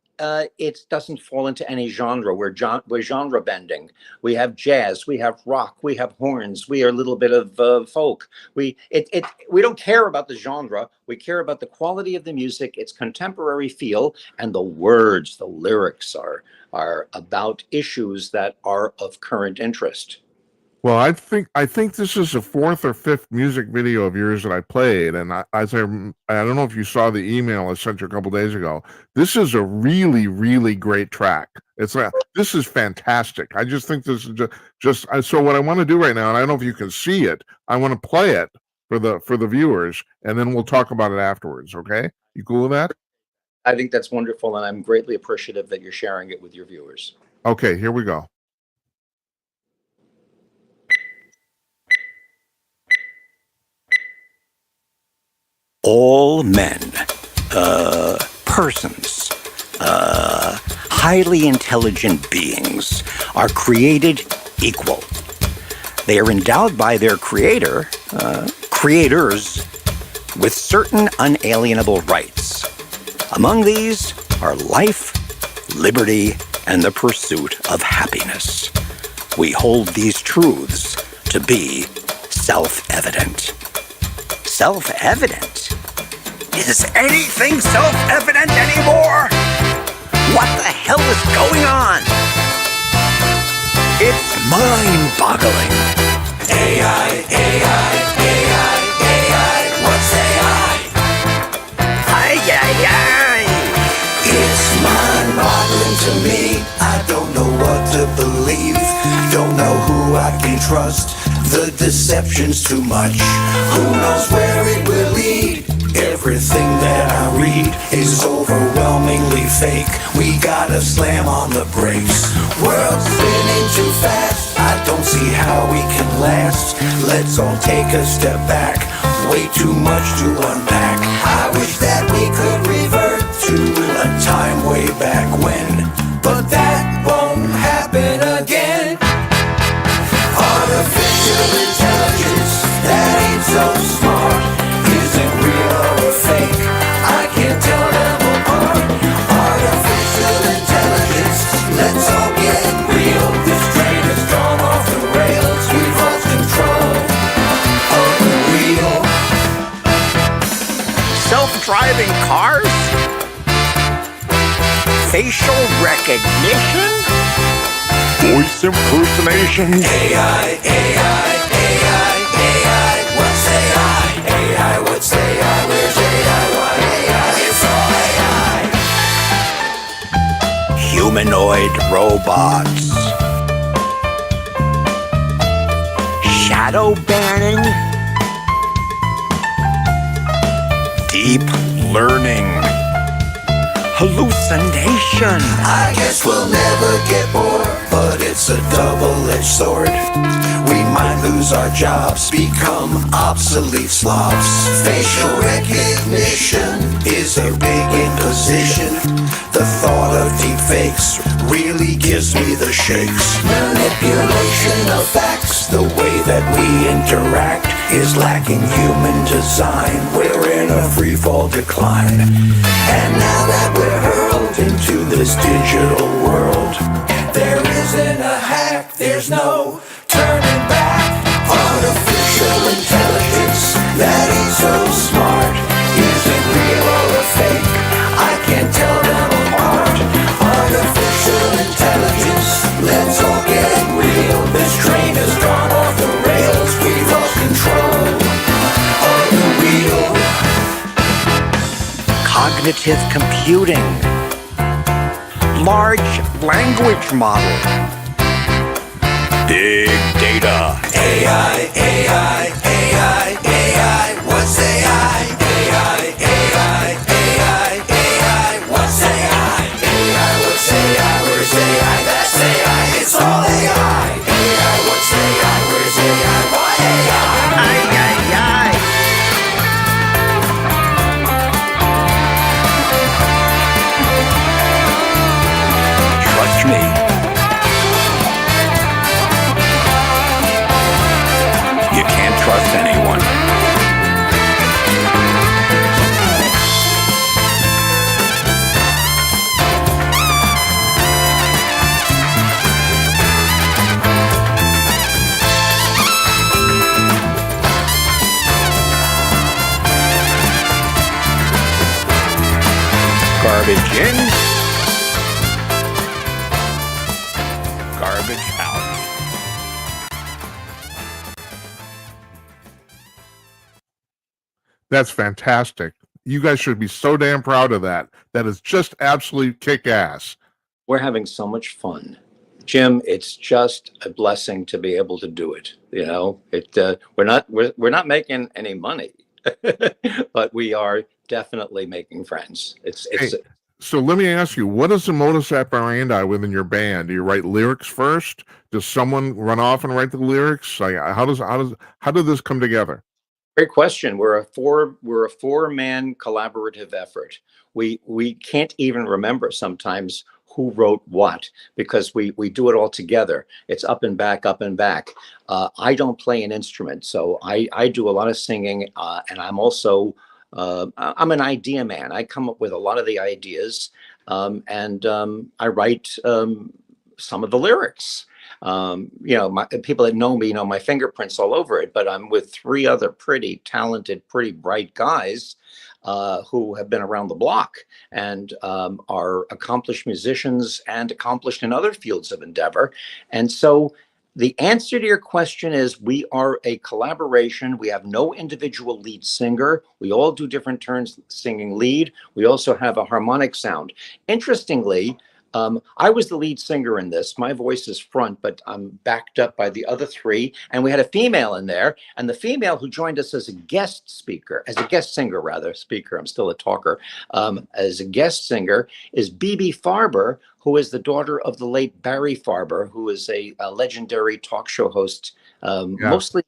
it doesn't fall into any genre. We're genre bending. We have jazz. We have rock. We have horns. We are a little bit of folk. We don't care about the genre. We care about the quality of the music, its contemporary feel, and the words. The lyrics are about issues that are of current interest. Well, I think this is the 4th or 5th music video of yours that I played, and I don't know if you saw the email I sent you a couple days ago. This is a really, really great track. It's like, this is fantastic. I just think this is just so what I want to do right now, and I don't know if you can see it. I want to play it for the viewers, and then we'll talk about it afterwards. Okay? You cool with that? I think that's wonderful, and I'm greatly appreciative that you're sharing it with your viewers. Okay, here we go. all men, persons, highly intelligent beings are created equal. They are endowed by their creators, with certain unalienable rights. Among these are life, liberty, and the pursuit of happiness. We hold these truths to be self-evident. Self-evident? Is anything self-evident anymore? What the hell is going on? It's mind-boggling. AI, AI, AI, AI, what's AI? Ay, ay, ay. It's mind-boggling to me. I don't know what to believe. Don't know who I can trust. The deception's too much. Who knows where it will lead? Everything that I read is overwhelmingly fake. We gotta slam on the brakes. World's spinning too fast. I don't see how we can last. Let's all take a step back. Way too much to unpack. I wish that we could revert to a time way back when, but that won't happen again. Artificial intelligence that ain't so smart isn't real or fake. I can't tell them apart. Artificial intelligence, let's all get real. This train has gone off the rails. We've lost control of the wheel. Self-driving cars? Facial recognition? Voice impersonation? AI, AI, AI, AI, what's AI? AI, what's AI? Where's AI? Why AI? It's all AI. Humanoid robots. Shadow banning. Deep learning. Hallucination. I guess we'll never get bored, but it's a double-edged sword. We might lose our jobs, become obsolete slobs. Facial recognition is a big imposition. The thought of deep fakes really gives me the shakes. Manipulation of facts, the way that we interact is lacking human design. We're in a free-fall decline. And now that we're hurled into this digital world, there isn't a hack, there's no turning back. Artificial intelligence that ain't so smart isn't real or a fake. I can't tell them apart. Artificial intelligence, let's all get real. This train has gone off the rails. We've lost control of the wheel. Cognitive computing. Large language model. Big data. AI, AI, AI, AI, what's AI? AI, AI, AI, AI, what's AI? AI, what's AI? Where's AI? That's AI. It's all AI. AI, what's AI? Where's AI? Why AI? Ay, ay, ay. Trust me. You can't trust anyone. Garbage in, garbage out. That's fantastic. You guys should be so damn proud of that. That is just absolute kick-ass. We're having so much fun. Jim, it's just a blessing to be able to do it. You know, we're not making any money, but we are definitely making friends. It's Hey, so let me ask you, what is the modus operandi within your band? Do you write lyrics first? Does someone run off and write the lyrics? Like, how did this come together? Great question. We're a four-man collaborative effort. We can't even remember sometimes who wrote what because we do it all together. It's up and back, up and back. I don't play an instrument, so I do a lot of singing, and I'm an idea man. I come up with a lot of the ideas, and I write some of the lyrics. My people that know me know my fingerprints all over it, but I'm with three other pretty talented, pretty bright guys who have been around the block and are accomplished musicians and accomplished in other fields of endeavor. And so the answer to your question is we are a collaboration. We have no individual lead singer. We all do different turns singing lead. We also have a harmonic sound. Interestingly, I was the lead singer in this. My voice is front, but I'm backed up by the other three. And we had a female in there. And the female who joined us as a guest singer, speaker. I'm still a talker. As a guest singer is Bibi Farber, who is the daughter of the late Barry Farber, who is a legendary talk show host, mostly.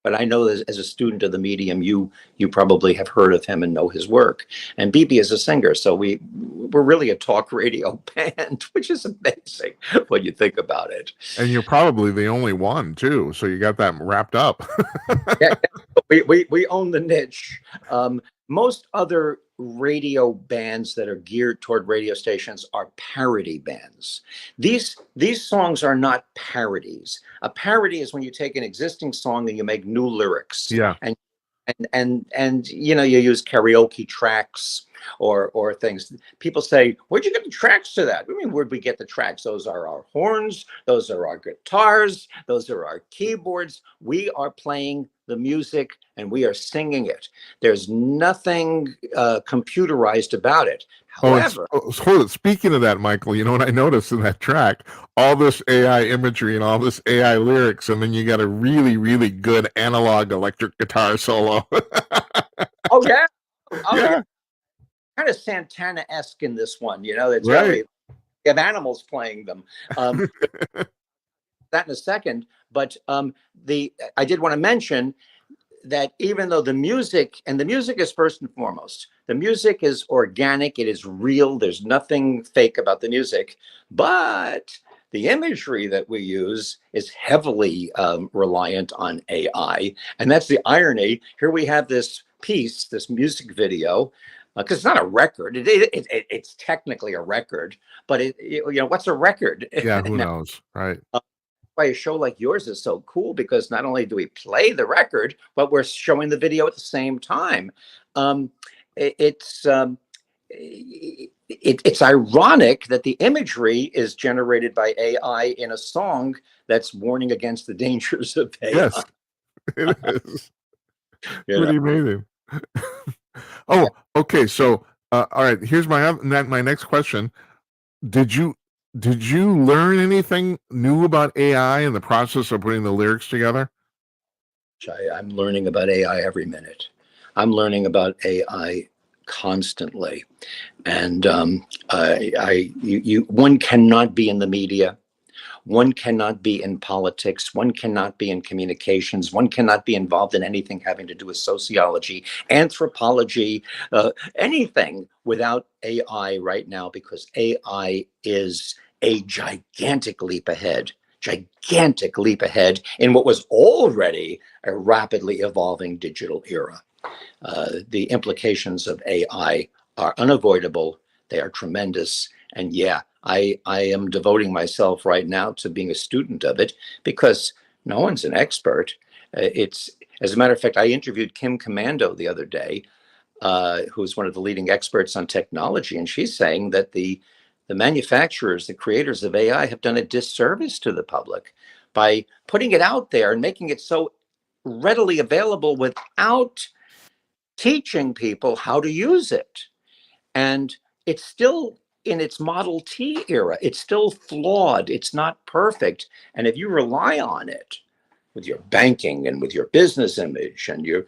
But I know that as a student of the medium, you probably have heard of him and know his work. And Bibi is a singer, so we're really a talk radio band, which is amazing when you think about it. And you're probably the only one too, so you got that wrapped up. Yeah, we own the niche. Most other radio bands that are geared toward radio stations are parody bands. These songs are not parodies. A parody is when you take an existing song and you make new lyrics. Yeah. And you use karaoke tracks or things. People say, where'd you get the tracks to that? I mean, where'd we get the tracks? Those are our horns, those are our guitars, those are our keyboards. We are playing the music and we are singing it. There's nothing computerized about it. However, hold it. Speaking of that, Michael, you know what I noticed in that track? All this AI imagery and all this AI lyrics, and then you got a really, really good analog electric guitar solo. Oh yeah. Yeah. Kind of Santana-esque in this one, that's Right. really, you have animals playing them. That in a second, but I did want to mention that even though the music is first and foremost, the music is organic, it is real, there's nothing fake about the music, but the imagery that we use is heavily reliant on AI. And that's the irony. Here we have this music video, because it's not a record. It's technically a record, but what's a record? Yeah, who knows, right? Why a show like yours is so cool, because not only do we play the record, but we're showing the video at the same time. It's ironic that the imagery is generated by AI in a song that's warning against the dangers of AI. Yes, it is. Pretty amazing. Oh, okay. So, all right. Here's my next question. Did you learn anything new about AI in the process of putting the lyrics together? I'm learning about AI every minute. I'm learning about AI constantly, and one cannot be in the media. One cannot be in politics. One cannot be in communications. One cannot be involved in anything having to do with sociology, anthropology, anything without AI right now, because AI is a gigantic leap ahead in what was already a rapidly evolving digital era. The implications of AI are unavoidable. They are tremendous. And yeah, I am devoting myself right now to being a student of it, because no one's an expert. As a matter of fact, I interviewed Kim Komando the other day, who's one of the leading experts on technology, and she's saying that the manufacturers, the creators of AI, have done a disservice to the public by putting it out there and making it so readily available without teaching people how to use it. And it's still in its Model T era. It's still flawed. It's not perfect. And if you rely on it with your banking and with your business image and your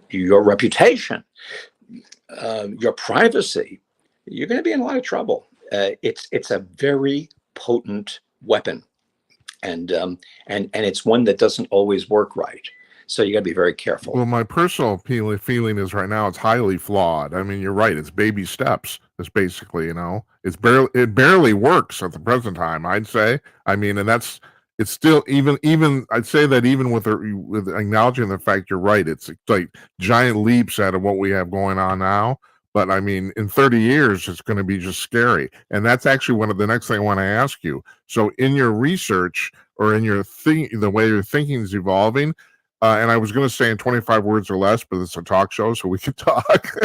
your reputation, your privacy, you're going to be in a lot of trouble. It's a very potent weapon, and it's one that doesn't always work right. So you got to be very careful. Well, my personal feeling is right now it's highly flawed. I mean, you're right. It's baby steps. It's basically, it barely works at the present time, I'd say. I mean, and it's still even I'd say that even with acknowledging the fact you're right, it's like giant leaps out of what we have going on now. But I mean, in 30 years, it's going to be just scary. And that's actually one of the next thing I want to ask you. So in your research or in your the way your thinking is evolving, and I was going to say in 25 words or less, but it's a talk show, so we can talk.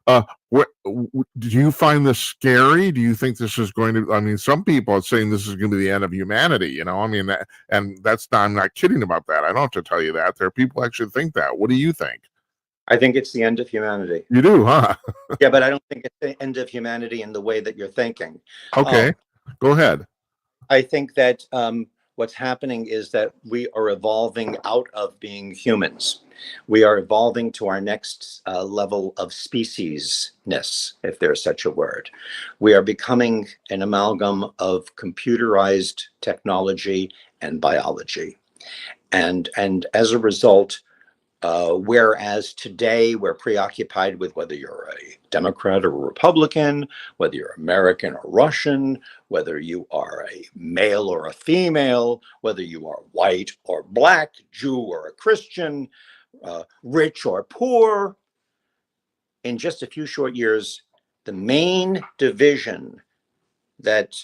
Do you find this scary? Do you think this is going to? I mean, some people are saying this is going to be the end of humanity. I mean, and that's not. I'm not kidding about that. I don't have to tell you that. There are people who actually think that. What do you think? I think it's the end of humanity. You do, huh? Yeah, but I don't think it's the end of humanity in the way that you're thinking. Okay, go ahead. I think that what's happening is that we are evolving out of being humans. We are evolving to our next level of speciesness, if there's such a word. We are becoming an amalgam of computerized technology and biology. And as a result, whereas today we're preoccupied with whether you're a Democrat or a Republican, whether you're American or Russian, whether you are a male or a female, whether you are white or black, Jew or a Christian, rich or poor. In just a few short years, the main division that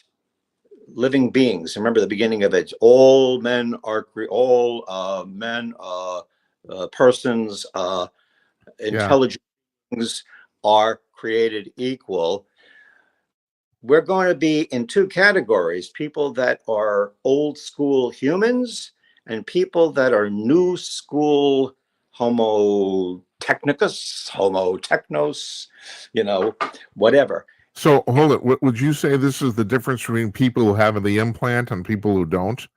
living beings, remember the beginning of it, all men are persons, intelligent beings are created equal. We're going to be in two categories: people that are old school humans and people that are new school homo technicus, homo technos, whatever. So hold it. Would you say this is the difference between people who have the implant and people who don't?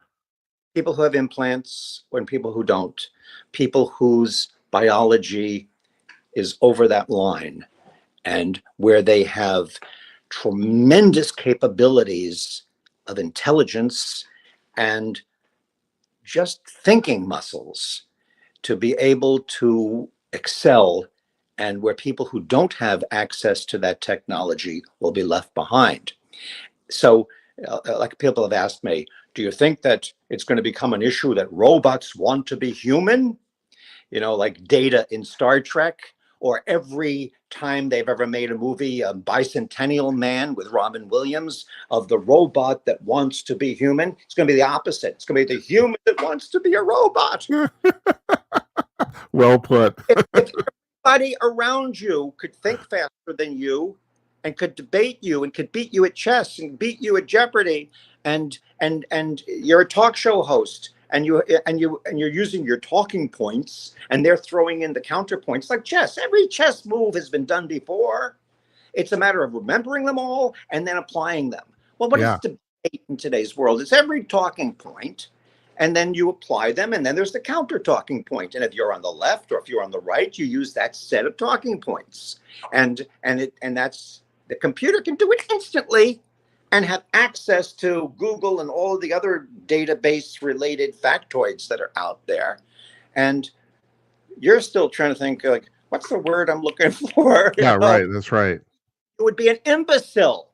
People who have implants and people who don't. People whose biology is over that line and where they have tremendous capabilities of intelligence and just thinking muscles to be able to excel, and where people who don't have access to that technology will be left behind. So like people have asked me, do you think that it's going to become an issue that robots want to be human? Like Data in Star Trek, or every time they've ever made a movie, Bicentennial Man with Robin Williams, of the robot that wants to be human. It's going to be the opposite. It's going to be the human that wants to be a robot. Well put. if everybody around you could think faster than you and could debate you and could beat you at chess and beat you at Jeopardy, and you're a talk show host, and you're using your talking points, and they're throwing in the counterpoints like chess. Every chess move has been done before. It's a matter of remembering them all and then applying them. Well, what is debate in today's world? It's every talking point, and then you apply them, and then there's the counter talking point. And if you're on the left or if you're on the right, you use that set of talking points. And that's, the computer can do it instantly and have access to Google and all of the other database related factoids that are out there. And you're still trying to think, like, what's the word I'm looking for? Yeah, right. That's right. It would be an imbecile.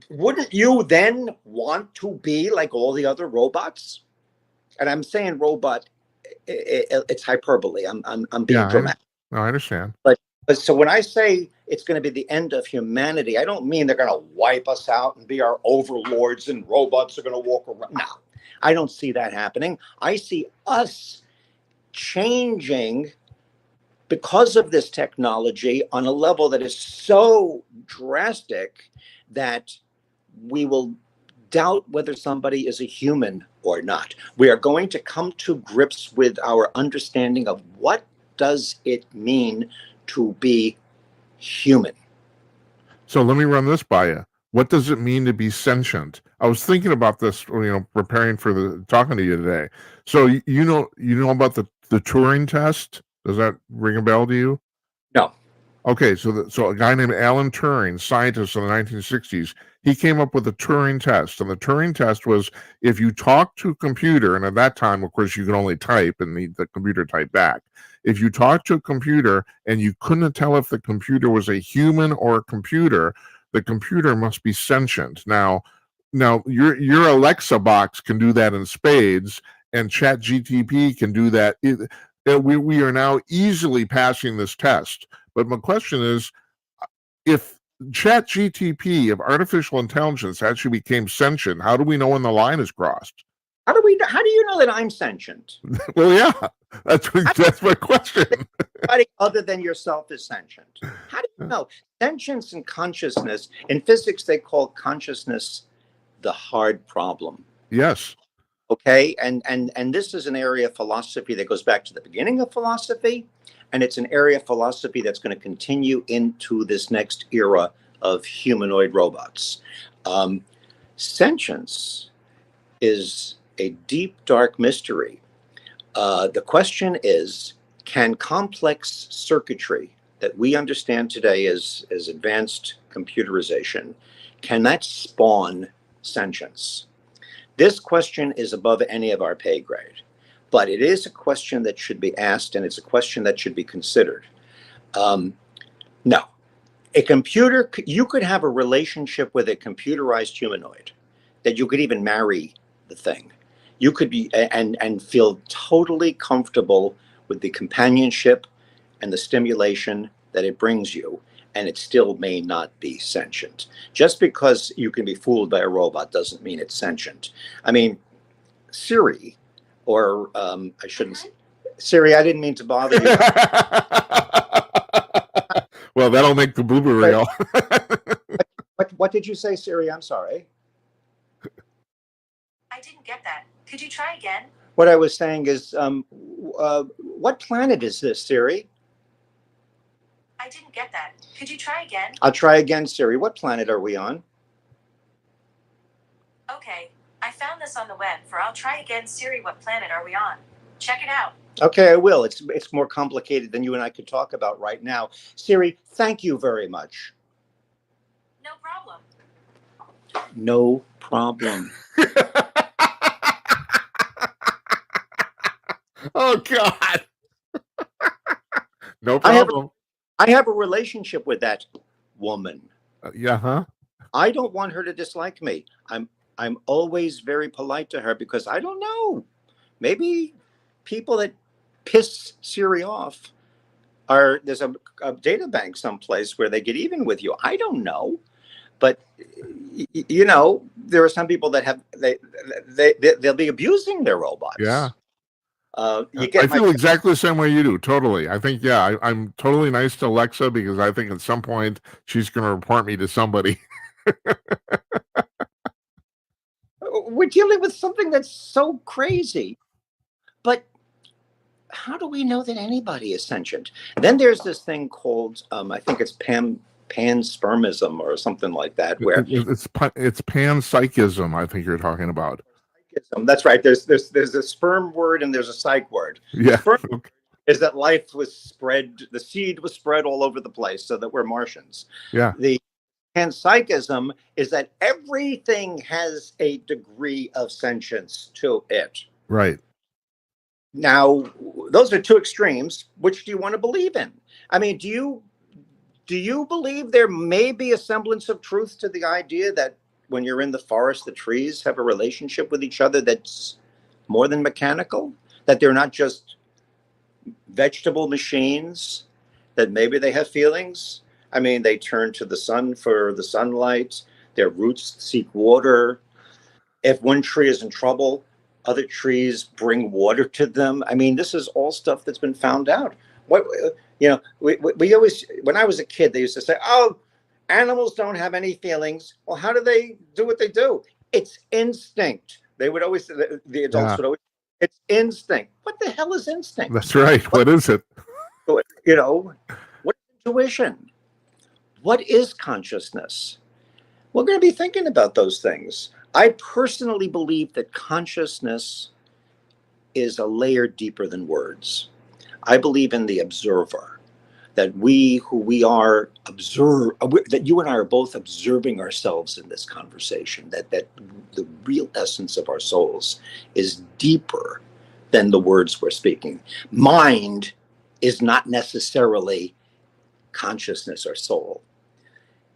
Wouldn't you then want to be like all the other robots? And I'm saying robot, it's hyperbole. I'm being dramatic. I understand. But so when I say it's going to be the end of humanity, I don't mean they're going to wipe us out and be our overlords and robots are going to walk around. No, I don't see that happening. I see us changing because of this technology on a level that is so drastic that we will doubt whether somebody is a human or not. We are going to come to grips with our understanding of what does it mean to be human. So let me run this by you. What does it mean to be sentient? I was thinking about this, preparing for talking to you today. So you know about the Turing test? Does that ring a bell to you? No. Okay, so a guy named Alan Turing, scientist in the 1960s, he came up with the Turing test, and the Turing test was if you talk to a computer, and at that time, of course, you could only type, and the computer typed back. If you talk to a computer and you couldn't tell if the computer was a human or a computer, the computer must be sentient. Now your Alexa box can do that in spades, and ChatGTP can do that. We are now easily passing this test. But my question is, if ChatGTP, if artificial intelligence actually became sentient, how do we know when the line is crossed? How do you know that I'm sentient? Well, yeah, that's my question. Anybody other than yourself is sentient. How do you know? Sentience and consciousness, in physics, they call consciousness the hard problem. Yes. Okay, and this is an area of philosophy that goes back to the beginning of philosophy, and it's an area of philosophy that's going to continue into this next era of humanoid robots. Sentience is a deep, dark mystery. The question is, can complex circuitry that we understand today as advanced computerization, can that spawn sentience? This question is above any of our pay grade, but it is a question that should be asked, and it's a question that should be considered. No, a computer, you could have a relationship with a computerized humanoid, that you could even marry the thing. You could be and feel totally comfortable with the companionship and the stimulation that it brings you, and it still may not be sentient. Just because you can be fooled by a robot doesn't mean it's sentient. I mean, Siri, or I shouldn't say, Siri, I didn't mean to bother you. Well, that'll make the blooper reel. What did you say, Siri? I'm sorry. I didn't get that. Could you try again? What I was saying is, what planet is this, Siri? I didn't get that. Could you try again? I'll try again, Siri. What planet are we on? Okay, I found this on the web for I'll try again. Siri, what planet are we on? Check it out. Okay, I will. It's more complicated than you and I could talk about right now. Siri, thank you very much. No problem. No problem. Oh, God. No problem. I have a relationship with that woman. Yeah, huh? I don't want her to dislike me. I'm always very polite to her because I don't know. Maybe people that piss Siri off there's a data bank someplace where they get even with you. I don't know. But you know, there are some people that have they'll be abusing their robots. Yeah. I feel exactly the same way you do. Totally. I think, yeah, I'm totally nice to Alexa because I think at some point she's going to report me to somebody. We're dealing with something that's so crazy. But how do we know that anybody is sentient? Then there's this thing called, I think it's panspermism or something like that, where it's panpsychism. I think you're talking about. That's right. There's a sperm word and there's a psych word. Yeah. Sperm is that life was spread, the seed was spread all over the place so that we're Martians. Yeah. The panpsychism is that everything has a degree of sentience to it. Right. Now, those are two extremes. Which do you want to believe in? I mean, do you believe there may be a semblance of truth to the idea that when you're in the forest, the trees have a relationship with each other that's more than mechanical, that they're not just vegetable machines, that maybe they have feelings? I mean, they turn to the sun for the sunlight, their roots seek water. If one tree is in trouble, other trees bring water to them. I mean, this is all stuff that's been found out. What, you know, we always, when I was a kid, they used to say, oh, animals don't have any feelings. Well, how do they do what they do? It's instinct. They would always, the adults would always, it's instinct. What the hell is instinct? That's right. What is it? You know, what is intuition? What is consciousness? We're going to be thinking about those things. I personally believe that consciousness is a layer deeper than words. I believe in the observer. that we who we are that you and I are both observing ourselves in this conversation, that the real essence of our souls is deeper than the words we're speaking. Mind is not necessarily consciousness or soul.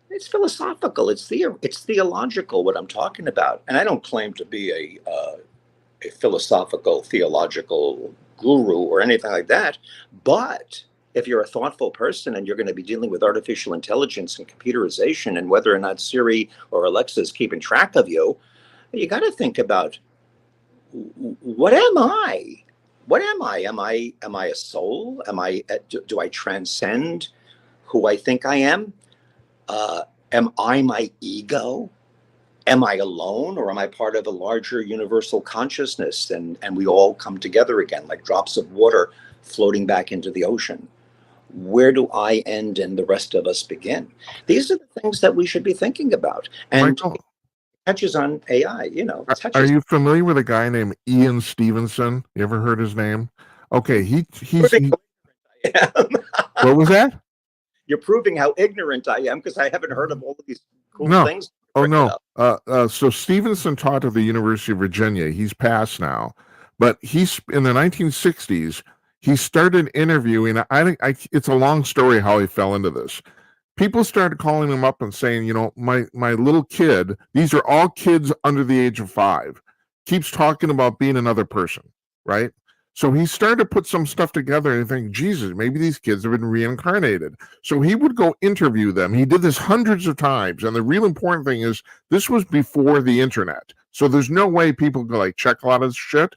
It's philosophical. It's theological. What I'm talking about, and I don't claim to be a philosophical, theological guru or anything like that. But if you're a thoughtful person and you're going to be dealing with artificial intelligence and computerization and whether or not Siri or Alexa is keeping track of you, you got to think about, what am I? What am I? Am I a soul? Do I transcend who I think I am? Am I my ego? Am I alone, or am I part of a larger universal consciousness, and we all come together again like drops of water floating back into the ocean? Where do I end and the rest of us begin? These are the things that we should be thinking about. And Michael, it touches on AI, are touches. you familiar with a guy named Ian Stevenson? You ever heard his name? Okay, what was that? You're proving how ignorant I am because I haven't heard of all of these cool No. things. Oh no. So Stevenson taught at the University of Virginia. He's passed now, but he's in the 1960s. He started interviewing. I think it's a long story how he fell into this. People started calling him up and saying, my little kid. These are all kids under the age of 5. Keeps talking about being another person, right? So he started to put some stuff together and think, Jesus, maybe these kids have been reincarnated. So he would go interview them. He did this hundreds of times. And the real important thing is this was before the internet. So there's no way people could check a lot of shit.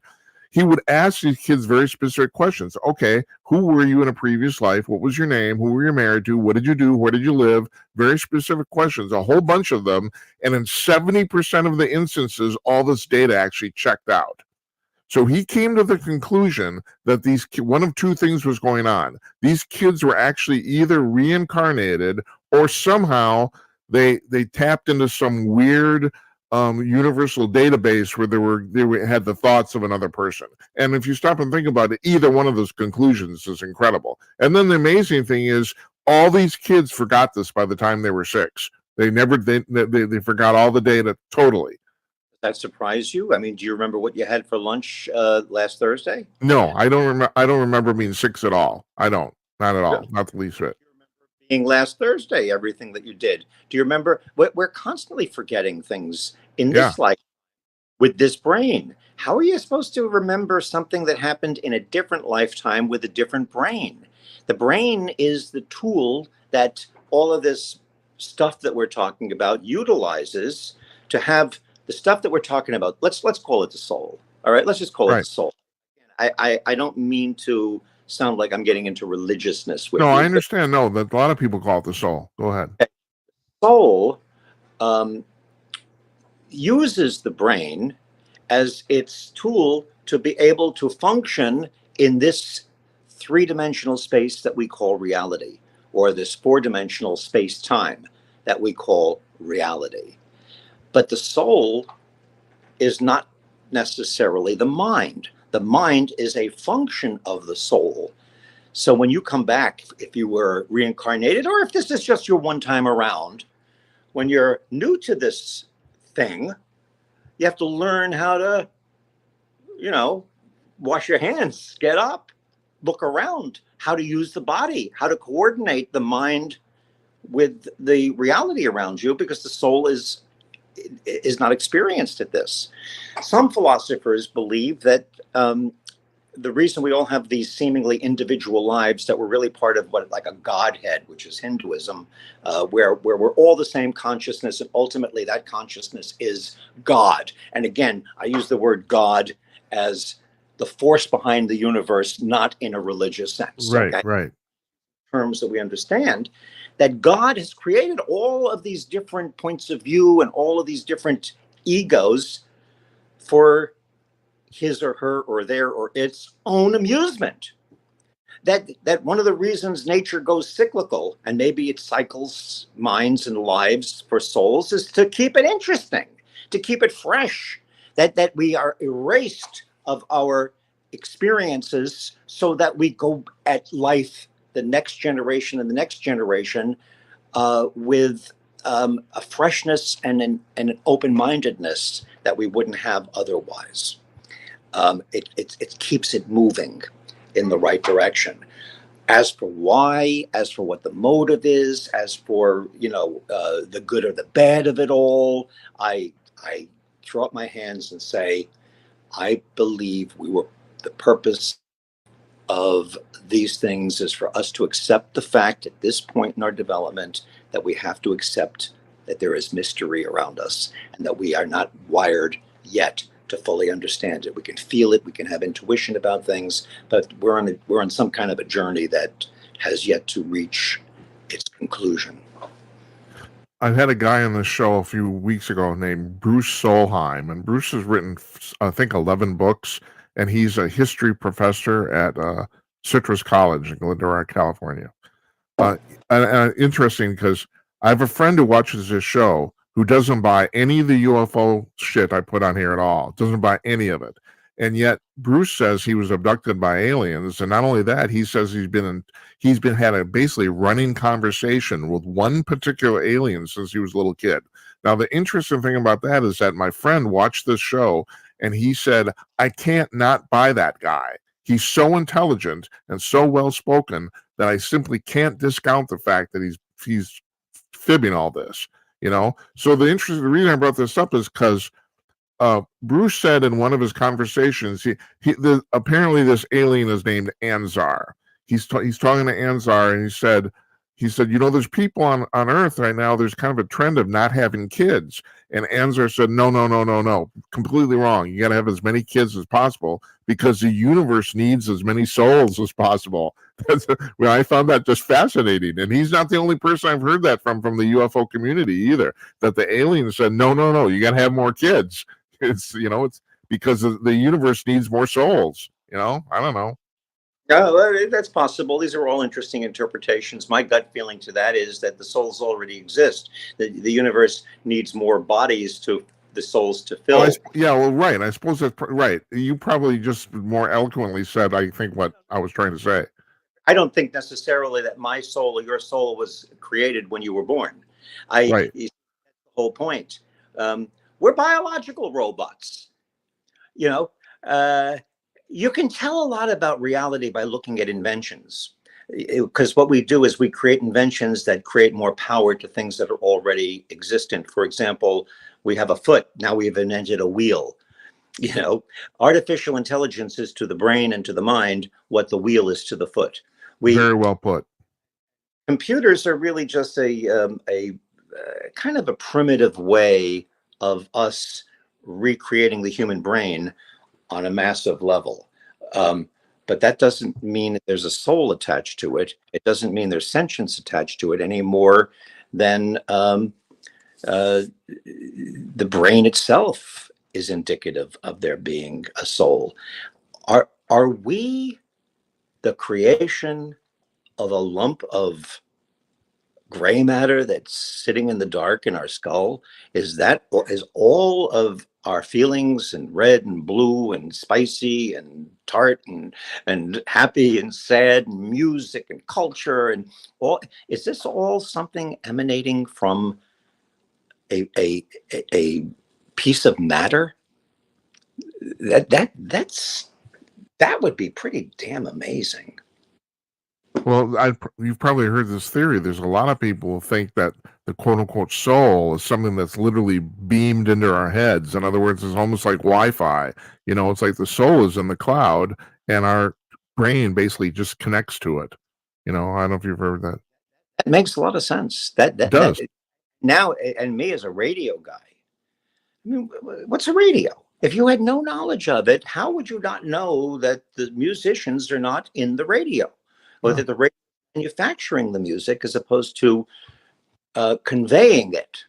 He would ask these kids very specific questions. Okay, who were you in a previous life? What was your name? Who were you married to? What did you do? Where did you live? Very specific questions, a whole bunch of them. And in 70% of the instances, all this data actually checked out. So he came to the conclusion that one of two things was going on. These kids were actually either reincarnated or somehow they tapped into some weird universal database where they had the thoughts of another person. And if you stop and think about it, either one of those conclusions is incredible. And then the amazing thing is all these kids forgot this by the time they were 6. They forgot all the data totally. That surprise you? I mean, do you remember what you had for lunch last Thursday? No, I don't remember being 6 at all. I don't. Not at all. Not the least bit. Do you remember being last Thursday, everything that you did? Do you remember? We're constantly forgetting things in this life with this brain. How are you supposed to remember something that happened in a different lifetime with a different brain? The brain is the tool that all of this stuff that we're talking about utilizes to have the stuff that we're talking about. Let's call it the soul. All right, let's just call it the soul. I don't mean to sound like I'm getting into religiousness with you. I understand. No, that a lot of people call it the soul. Go ahead. Soul uses the brain as its tool to be able to function in this 3-dimensional space that we call reality, or this 4-dimensional space-time that we call reality. But the soul is not necessarily the mind. The mind is a function of the soul. So when you come back, if you were reincarnated, or if this is just your one time around, when you're new to this thing, you have to learn how to, wash your hands, get up, look around, how to use the body, how to coordinate the mind with the reality around you, because the soul is not experienced at this. Some philosophers believe that the reason we all have these seemingly individual lives, that we're really part of like a godhead, which is Hinduism, where we're all the same consciousness, and ultimately that consciousness is God. And again, I use the word God as the force behind the universe, not in a religious sense. Right, okay? right. Terms that we understand, that God has created all of these different points of view and all of these different egos for his or her or their or its own amusement. That one of the reasons nature goes cyclical, and maybe it cycles minds and lives for souls, is to keep it interesting, to keep it fresh, that we are erased of our experiences so that we go at life the next generation and the next generation with a freshness and an open-mindedness that we wouldn't have otherwise. It keeps it moving in the right direction. As for why, as for what the motive is, as for the good or the bad of it all, I throw up my hands and say, I believe the purpose of these things is for us to accept the fact at this point in our development that we have to accept that there is mystery around us and that we are not wired yet to fully understand it. We can feel it, we can have intuition about things, but we're on some kind of a journey that has yet to reach its conclusion. I had a guy on the show a few weeks ago named Bruce Solheim, and Bruce has written, I think, 11 books, and he's a history professor at Citrus College in Glendora, California. And interesting because I have a friend who watches this show who doesn't buy any of the UFO shit I put on here at all, doesn't buy any of it. And yet Bruce says he was abducted by aliens. And not only that, he says he's had a basically running conversation with one particular alien since he was a little kid. Now, the interesting thing about that is that my friend watched this show and he said, I can't not buy that guy. He's so intelligent and so well-spoken that I simply can't discount the fact that he's fibbing all this, So the reason I brought this up is because Bruce said in one of his conversations, apparently this alien is named Anzar. He's talking to Anzar, and he said, there's people on Earth right now. There's kind of a trend of not having kids. And Anzar said, no, completely wrong. You got to have as many kids as possible because the universe needs as many souls as possible. I found that just fascinating. And he's not the only person I've heard that from the UFO community either, that the alien said, no, you got to have more kids. It's because the universe needs more souls. I don't know. That's possible. These are all interesting interpretations. My gut feeling to that is that the souls already exist. The universe needs more bodies to the souls to fill. Right. I suppose that's right. You probably just more eloquently said, I think, what I was trying to say. I don't think necessarily that my soul or your soul was created when you were born. Right. That's the whole point. We're biological robots. You can tell a lot about reality by looking at inventions, because what we do is we create inventions that create more power to things that are already existent. For example, we have a foot. Now we've invented a wheel. Artificial intelligence is to the brain and to the mind what the wheel is to the foot. Very well put. Computers are really just a kind of a primitive way of us recreating the human brain on a massive level. But that doesn't mean that there's a soul attached to it. It doesn't mean there's sentience attached to it any more than the brain itself is indicative of there being a soul. Are we the creation of a lump of gray matter that's sitting in the dark in our skull? Is all of our feelings and red and blue and spicy and tart and happy and sad and music and culture and all, is this all something emanating from a piece of matter? That would be pretty damn amazing. Well, you've probably heard this theory. There's a lot of people who think that the quote-unquote soul is something that's literally beamed into our heads. In other words, it's almost like Wi-Fi. It's like the soul is in the cloud, and our brain basically just connects to it. I don't know if you've heard that. That makes a lot of sense. That does. Now, and me as a radio guy, I mean, what's a radio? If you had no knowledge of it, how would you not know that the musicians are not in the radio? Or that the radio is manufacturing the music as opposed to conveying it.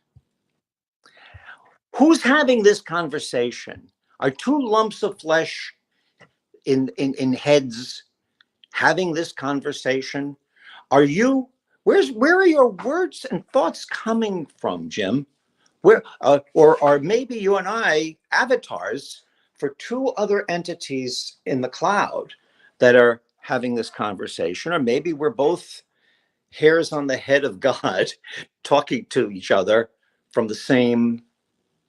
Who's having this conversation? Are two lumps of flesh in heads having this conversation? Where are your words and thoughts coming from, Jim? Or are maybe you and I avatars for two other entities in the cloud that are having this conversation, or maybe we're both hairs on the head of God talking to each other from the same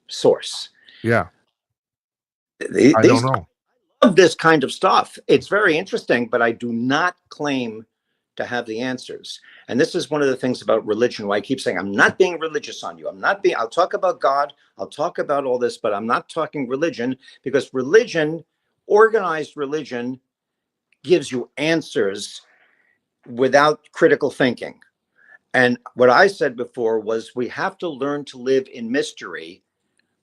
source. Yeah. These I don't know. of this kind of stuff. It's very interesting, but I do not claim to have the answers. And this is one of the things about religion why I keep saying I'm not being religious on you. I'll talk about God, I'll talk about all this, but I'm not talking religion, because religion, organized religion, gives you answers without critical thinking. And what I said before was we have to learn to live in mystery.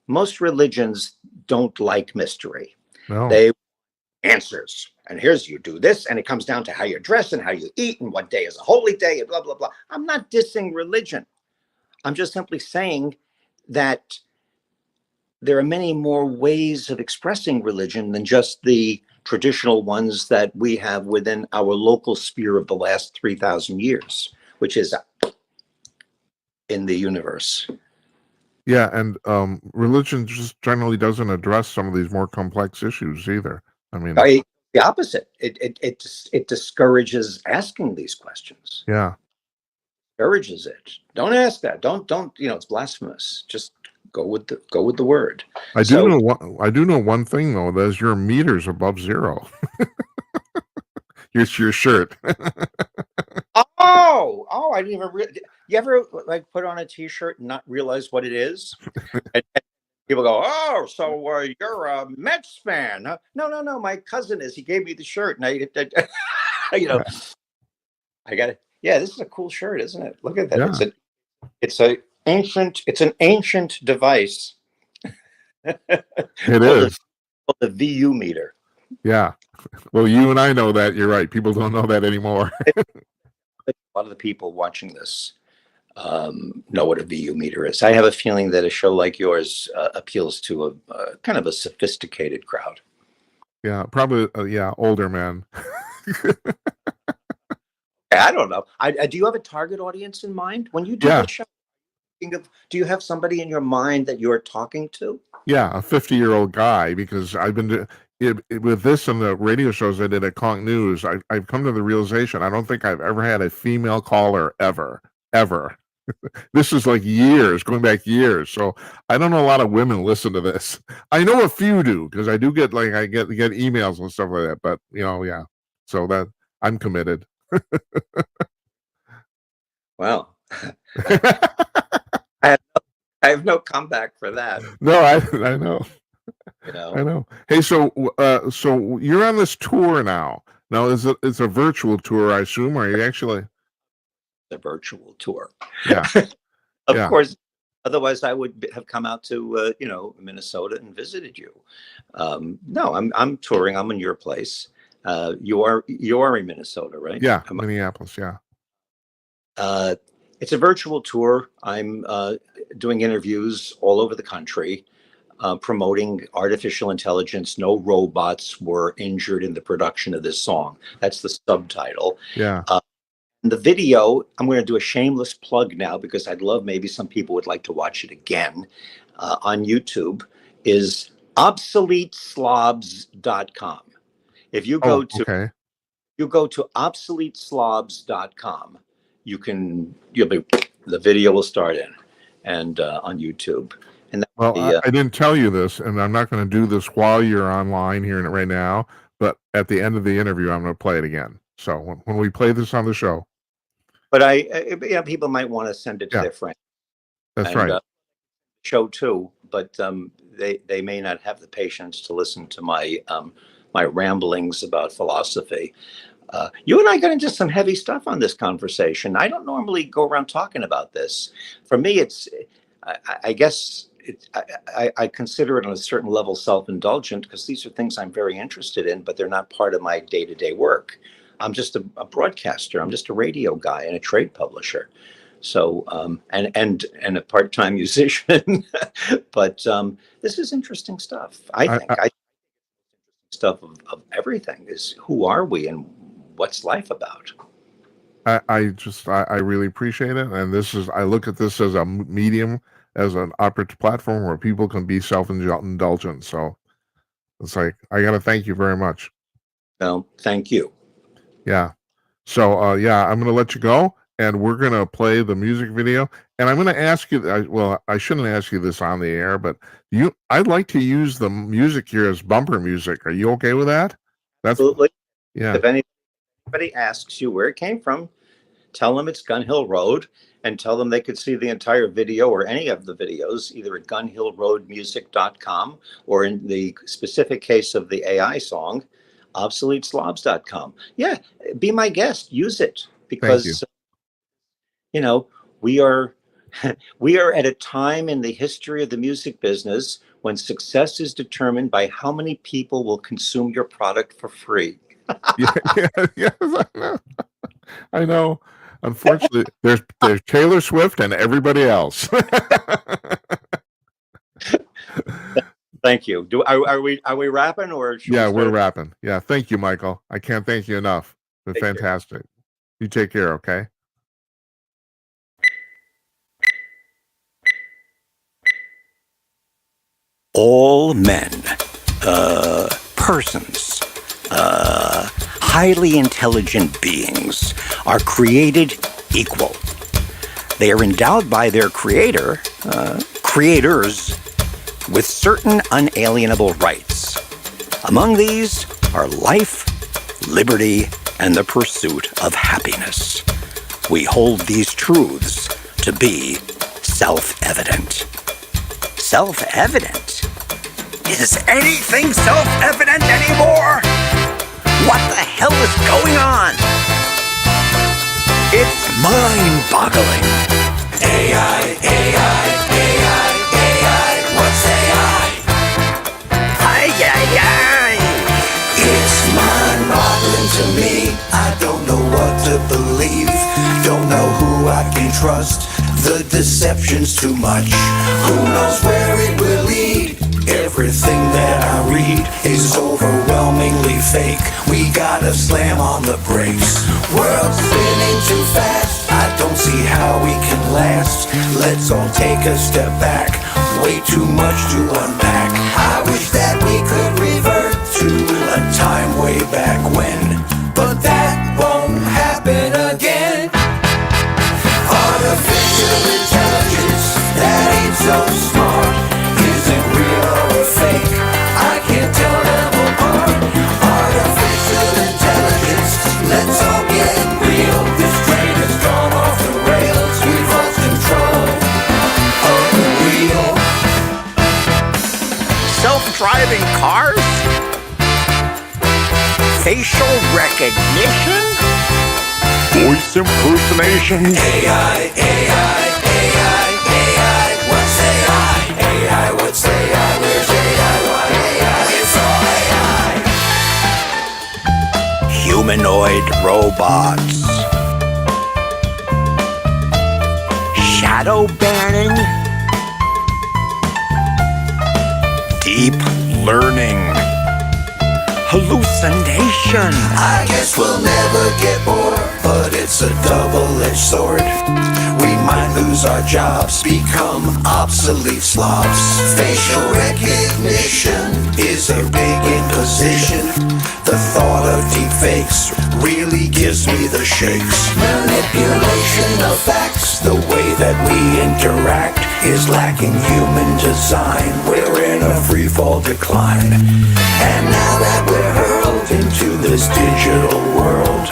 Most religions don't like mystery. No. They answers. And here's, you do this, and it comes down to how you dress and how you eat and what day is a holy day and blah, blah, blah. I'm not dissing religion. I'm just simply saying that there are many more ways of expressing religion than just the traditional ones that we have within our local sphere of the last 3,000 years, which is in the universe. Yeah, and religion just generally doesn't address some of these more complex issues either. I mean, The opposite. It discourages asking these questions. yeah. Discourages it. Don't ask that. Don't. It's blasphemous. Just go with the word. I So- do know one thing though. There's your meters above zero. your shirt. Oh! I didn't even. You ever like put on a T-shirt and not realize what it is? And people go, "Oh, so you're a Mets fan?" Huh? No. My cousin is. He gave me the shirt, and I I got it. Yeah, this is a cool shirt, isn't it? Look at that. Yeah. It's an ancient device. It is. Called the VU meter. Yeah. Well, you and I know that. You're right. People don't know that anymore. A lot of the people watching this know what a VU meter is. I have a feeling that a show like yours appeals to a kind of a sophisticated crowd. Yeah, probably. Yeah, older men. I don't know. Do you have a target audience in mind when you do Yeah. the show? Do you have somebody in your mind that you're talking to? Yeah, a 50-year-old guy, because I've been with this and the radio shows I did at Conch News. I've come to the realization I don't think I've ever had a female caller ever. This is like years, going back years. So I don't know a lot of women listen to this. I know a few do, because I do get I get emails and stuff like that. But yeah. So that I'm committed. Well, I have no comeback for that. No, I know. I know. Hey, so you're on this tour now. Now, it's a virtual tour, I assume? Are you actually? The virtual tour. Yeah. Of Yeah. course. Otherwise, I would have come out to Minnesota and visited you. No, I'm touring. I'm in your place. You are in Minnesota, right? Yeah, Minneapolis. Yeah. It's a virtual tour. I'm doing interviews all over the country, promoting artificial intelligence. No robots were injured in the production of this song. That's the subtitle. Yeah. The video, I'm going to do a shameless plug now because I'd love maybe some people would like to watch it again on YouTube, is obsoleteslobs.com. If you go to obsoleteslobs.com, the video will start in and on YouTube. And I didn't tell you this, and I'm not going to do this while you're online hearing it right now, but at the end of the interview, I'm going to play it again. So when we play this on the show. But people might want to send it to their friends. That's right. Show too, but they may not have the patience to listen to my ramblings about philosophy. You and I got into some heavy stuff on this conversation. I don't normally go around talking about this. For me, I guess I consider it on a certain level self-indulgent because these are things I'm very interested in, but they're not part of my day-to-day work. I'm just a broadcaster. I'm just a radio guy and a trade publisher. So and a part-time musician. But this is interesting stuff. I think stuff of everything is who are we and what's life about. I really appreciate it, and I look at this as a medium, as an platform where people can be self-indulgent. So it's like I got to thank you very much. Well, thank you. Yeah. So yeah, I'm gonna let you go, and we're gonna play the music video. And I'm gonna ask you. Well, I shouldn't ask you this on the air, but I'd like to use the music here as bumper music. Are you okay with that? That's Absolutely. yeah. If anybody asks you where it came from, tell them it's Gun Hill Road, and tell them they could see the entire video or any of the videos either at gunhillroadmusic.com or, in the specific case of the AI song, obsoleteslobs.com. Yeah, be my guest. Use it, because we are we are at a time in the history of the music business when success is determined by how many people will consume your product for free. Yes, I know. Unfortunately, there's Taylor Swift and everybody else. Thank you. Are we wrapping, or should we Yeah, start? we're wrapping. Yeah, thank you, Michael. I can't thank you enough. It's Take care. fantastic. You take care, okay? All men, persons, highly intelligent beings are created equal. They are endowed by their creator, creators, with certain unalienable rights. Among these are life, liberty, and the pursuit of happiness. We hold these truths to be self-evident. Self-evident? Is anything self-evident anymore? What the hell is going on? It's mind-boggling. AI, AI, AI, AI, what's AI? Ay, ay, ay. It's mind-boggling to me. I don't know what to believe. Don't know who I can trust. The deception's too much. Who knows where it will lead? Everything that I read is overwhelmingly fake. We gotta slam on the brakes. World's spinning too fast. I don't see how we can last. Let's all take a step back. Way too much to unpack. I wish that we could revert to a time way back when, but that won't happen again. Artificial intelligence that ain't so smart. Is it real or fake? I can't tell them apart. Artificial intelligence, let's all get real. This train has gone off the rails. We've lost control of the wheel. Self-driving cars? Facial recognition? Voice impersonation? AI, AI, AI, AI, what's AI? AI, what's AI? Where's AI? Why AI? It's all AI. Humanoid robots. Shadow banning? Deep learning. Hallucination. I guess we'll never get bored, but it's a double-edged sword. We might lose our jobs, become obsolete slobs. Facial recognition is a big imposition. The thought of deep fakes really gives me the shakes. Manipulation of facts, the way that we interact is lacking human design. We're in a free-fall decline. And now that we're hurled into this digital world,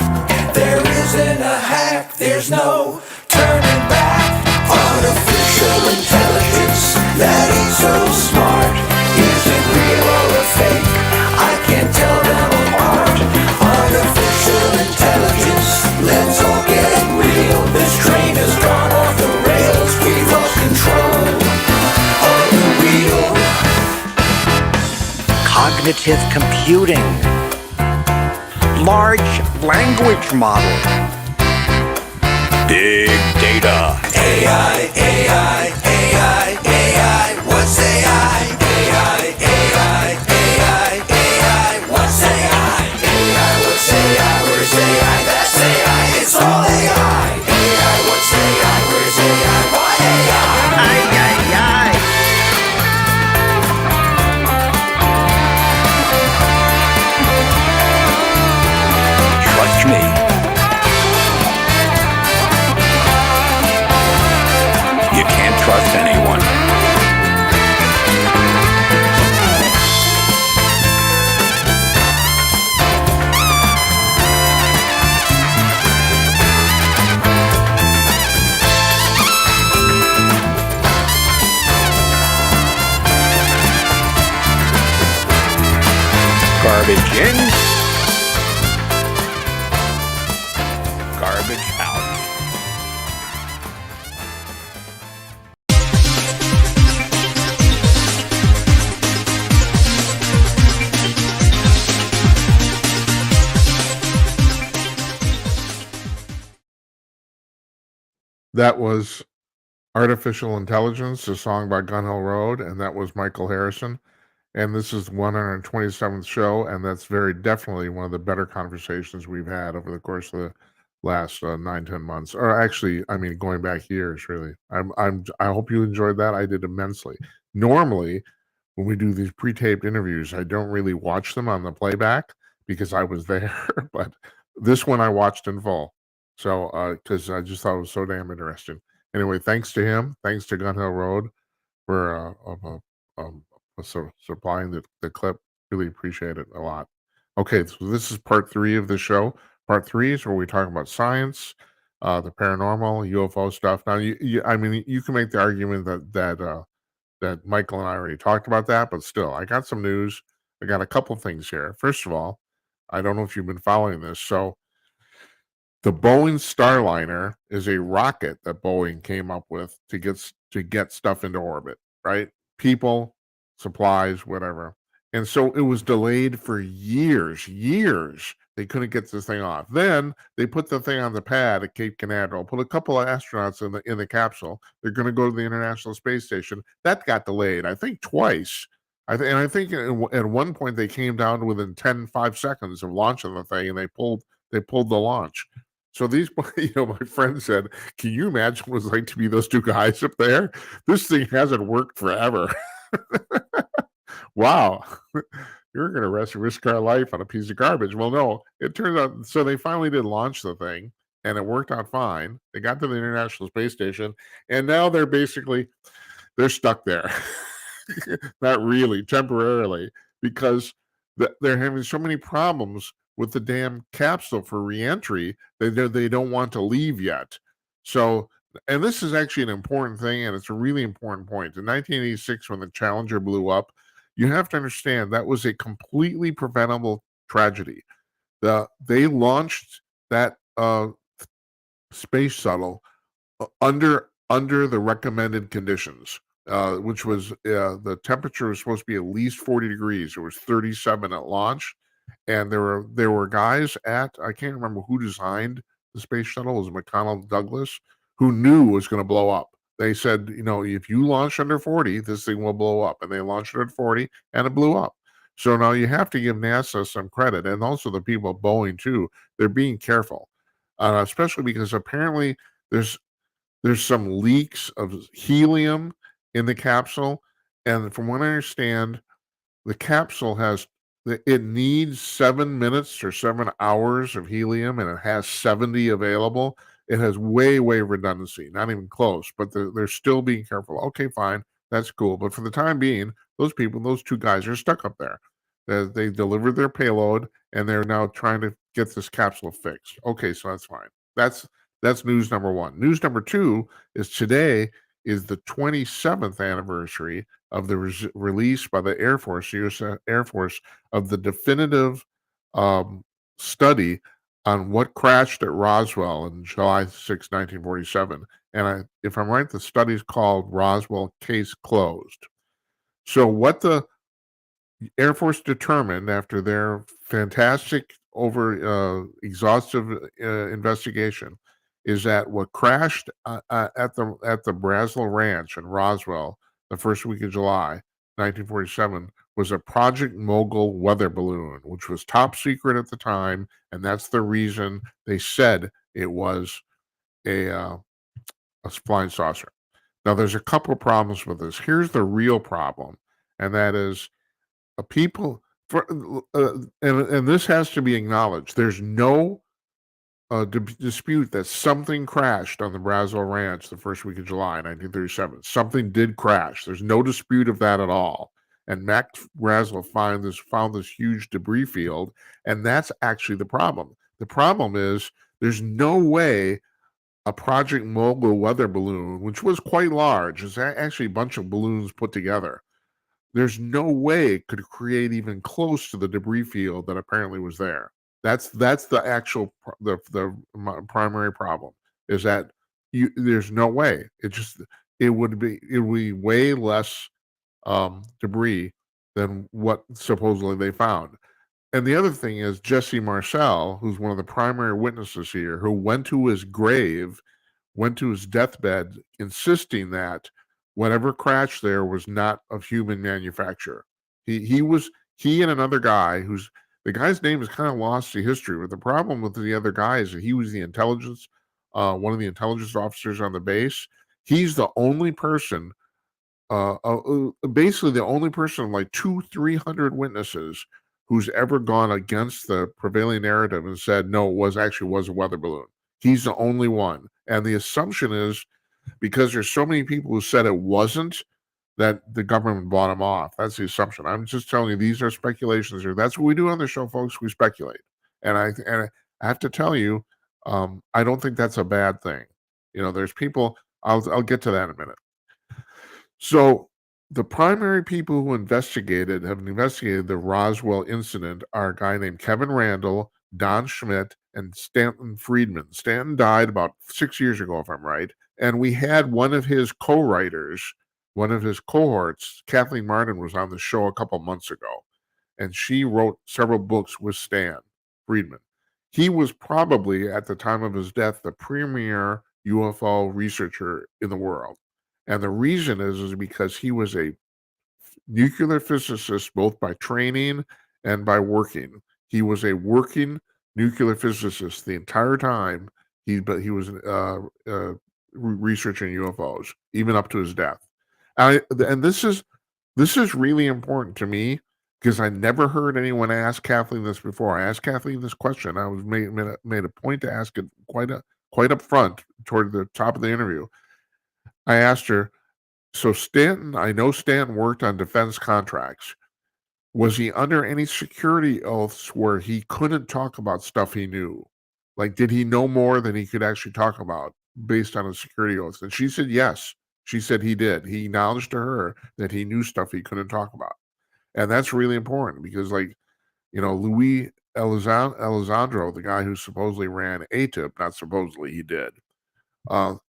there isn't a hack, there's no turning back. Artificial intelligence that ain't so smart. Is it real or a fake? I can't tell them apart. Artificial intelligence, let's all get real. This train has gone off the rails. We've lost control of the wheel. Cognitive computing. Large language model. Big data. AI, AI, AI, AI, what's AI? AI, AI, AI, AI, what's AI? AI, what's AI? Where's AI? That's AI, it's all AI. AI, what's AI? Where's AI? Why AI? Ay, ay, ay. Trust me, Garbage in, garbage out. That was Artificial Intelligence, a song by Gun Hill Road, and that was Michael Harrison. And this is the 127th show, and that's very definitely one of the better conversations we've had over the course of the last 9-10 months, or actually, I mean, going back years. Really, I hope you enjoyed that. I did immensely. Normally, when we do these pre-taped interviews, I don't really watch them on the playback because I was there, but this one I watched in full. So, because I just thought it was so damn interesting. Anyway, thanks to him, thanks to Gun Hill Road for supplying the clip. Really appreciate it a lot. Okay, so this is part 3 of the show. Part 3 is where we talk about science, the paranormal, UFO stuff. Now, I mean, you can make the argument that Michael and I already talked about that, but still, I got some news. I got a couple things here. First of all, I don't know if you've been following this. So, the Boeing Starliner is a rocket that Boeing came up with to get stuff into orbit, right? People, supplies, whatever. And so it was delayed for years. They couldn't get this thing off. Then they put the thing on the pad at Cape Canaveral, put a couple of astronauts in the capsule. They're going to go to the International Space Station. That got delayed, I think, twice. I think at one point they came down to within 5 seconds of launching the thing, and they pulled the launch. So these, my friend said, "Can you imagine what it's like to be those two guys up there? This thing hasn't worked forever." Wow, you're going to risk our life on a piece of garbage. Well, no, it turns out, so they finally did launch the thing, and it worked out fine. They got to the International Space Station, and now they're stuck there. Not really, temporarily, because they're having so many problems with the damn capsule for reentry. They don't want to leave yet. So, and this is actually an important thing, and it's a really important point. In 1986, when the Challenger blew up, you have to understand that was a completely preventable tragedy. They launched that space shuttle under the recommended conditions, which was the temperature was supposed to be at least 40 degrees. It was 37 at launch. And there were guys I can't remember who designed the space shuttle. It was McConnell Douglas, who knew it was going to blow up. They said, if you launch under 40, this thing will blow up. And they launched it at 40, and it blew up. So now you have to give NASA some credit, and also the people at Boeing too. They're being careful, especially because apparently there's some leaks of helium in the capsule, and from what I understand, the capsule it needs 7 minutes or 7 hours of helium, and it has 70 available. It has way redundancy, not even close, but they're still being careful. Okay, fine, that's cool. But for the time being, those two guys are stuck up there. They delivered their payload, and they're now trying to get this capsule fixed. Okay, so that's fine. That's news number 1. News number 2 is today is the 27th anniversary of the release by the Air Force, U.S. Air Force, of the definitive study on what crashed at Roswell on July 6, 1947. And if I'm right, the study is called Roswell Case Closed. So what the Air Force determined after their fantastic, exhaustive investigation is that what crashed at the Brazel Ranch in Roswell the first week of July 1947 was a Project Mogul weather balloon, which was top secret at the time, and that's the reason they said it was a flying saucer. Now, there's a couple of problems with this. Here's the real problem, and that is and this has to be acknowledged. There's no dispute that something crashed on the Brazel Ranch the first week of July 1937. Something did crash. There's no dispute of that at all. And Mac Brazel found this huge debris field, and that's actually the problem. The problem is there's no way a Project Mogul weather balloon, which was quite large, it's actually a bunch of balloons put together. there's no way it could create even close to the debris field that apparently was there. That's the actual primary problem, is that there's no way. It would be way less debris than what supposedly they found. And the other thing is Jesse Marcel, who's one of the primary witnesses here, who went to his grave, went to his deathbed, insisting that whatever crashed there was not of human manufacture. He and another guy the guy's name is kind of lost to history, but the problem with the other guy is that he was the intelligence, one of the intelligence officers on the base. He's the only person, basically the only person, like 300 witnesses, who's ever gone against the prevailing narrative and said, no, it was a weather balloon. He's the only one. And the assumption is, because there's so many people who said it wasn't, that the government bought him off. That's the assumption. I'm just telling you, these are speculations here. That's what we do on the show, folks. We speculate. And I have to tell you, I don't think that's a bad thing. There's people, I'll get to that in a minute. So the primary people who have investigated the Roswell incident are a guy named Kevin Randle, Don Schmitt, and Stanton Friedman. Stanton died about 6 years ago, if I'm right. And we had one of his co-writers, one of his cohorts, Kathleen Martin, was on the show a couple months ago. And she wrote several books with Stan Friedman. He was probably, at the time of his death, the premier UFO researcher in the world. And the reason is because he was a nuclear physicist, both by training and by working. He was a working nuclear physicist the entire time. He was researching UFOs, even up to his death. And this is really important to me, because I never heard anyone ask Kathleen this before. I asked Kathleen this question. I was made a point to ask it quite up front toward the top of the interview. I asked her, so Stanton, I know Stanton worked on defense contracts. Was he under any security oaths where he couldn't talk about stuff he knew? Like, did he know more than he could actually talk about based on his security oaths? And she said yes. She said he did. He acknowledged to her that he knew stuff he couldn't talk about. And that's really important because, Luis Elizondo, the guy who supposedly ran ATIP, not supposedly, he did.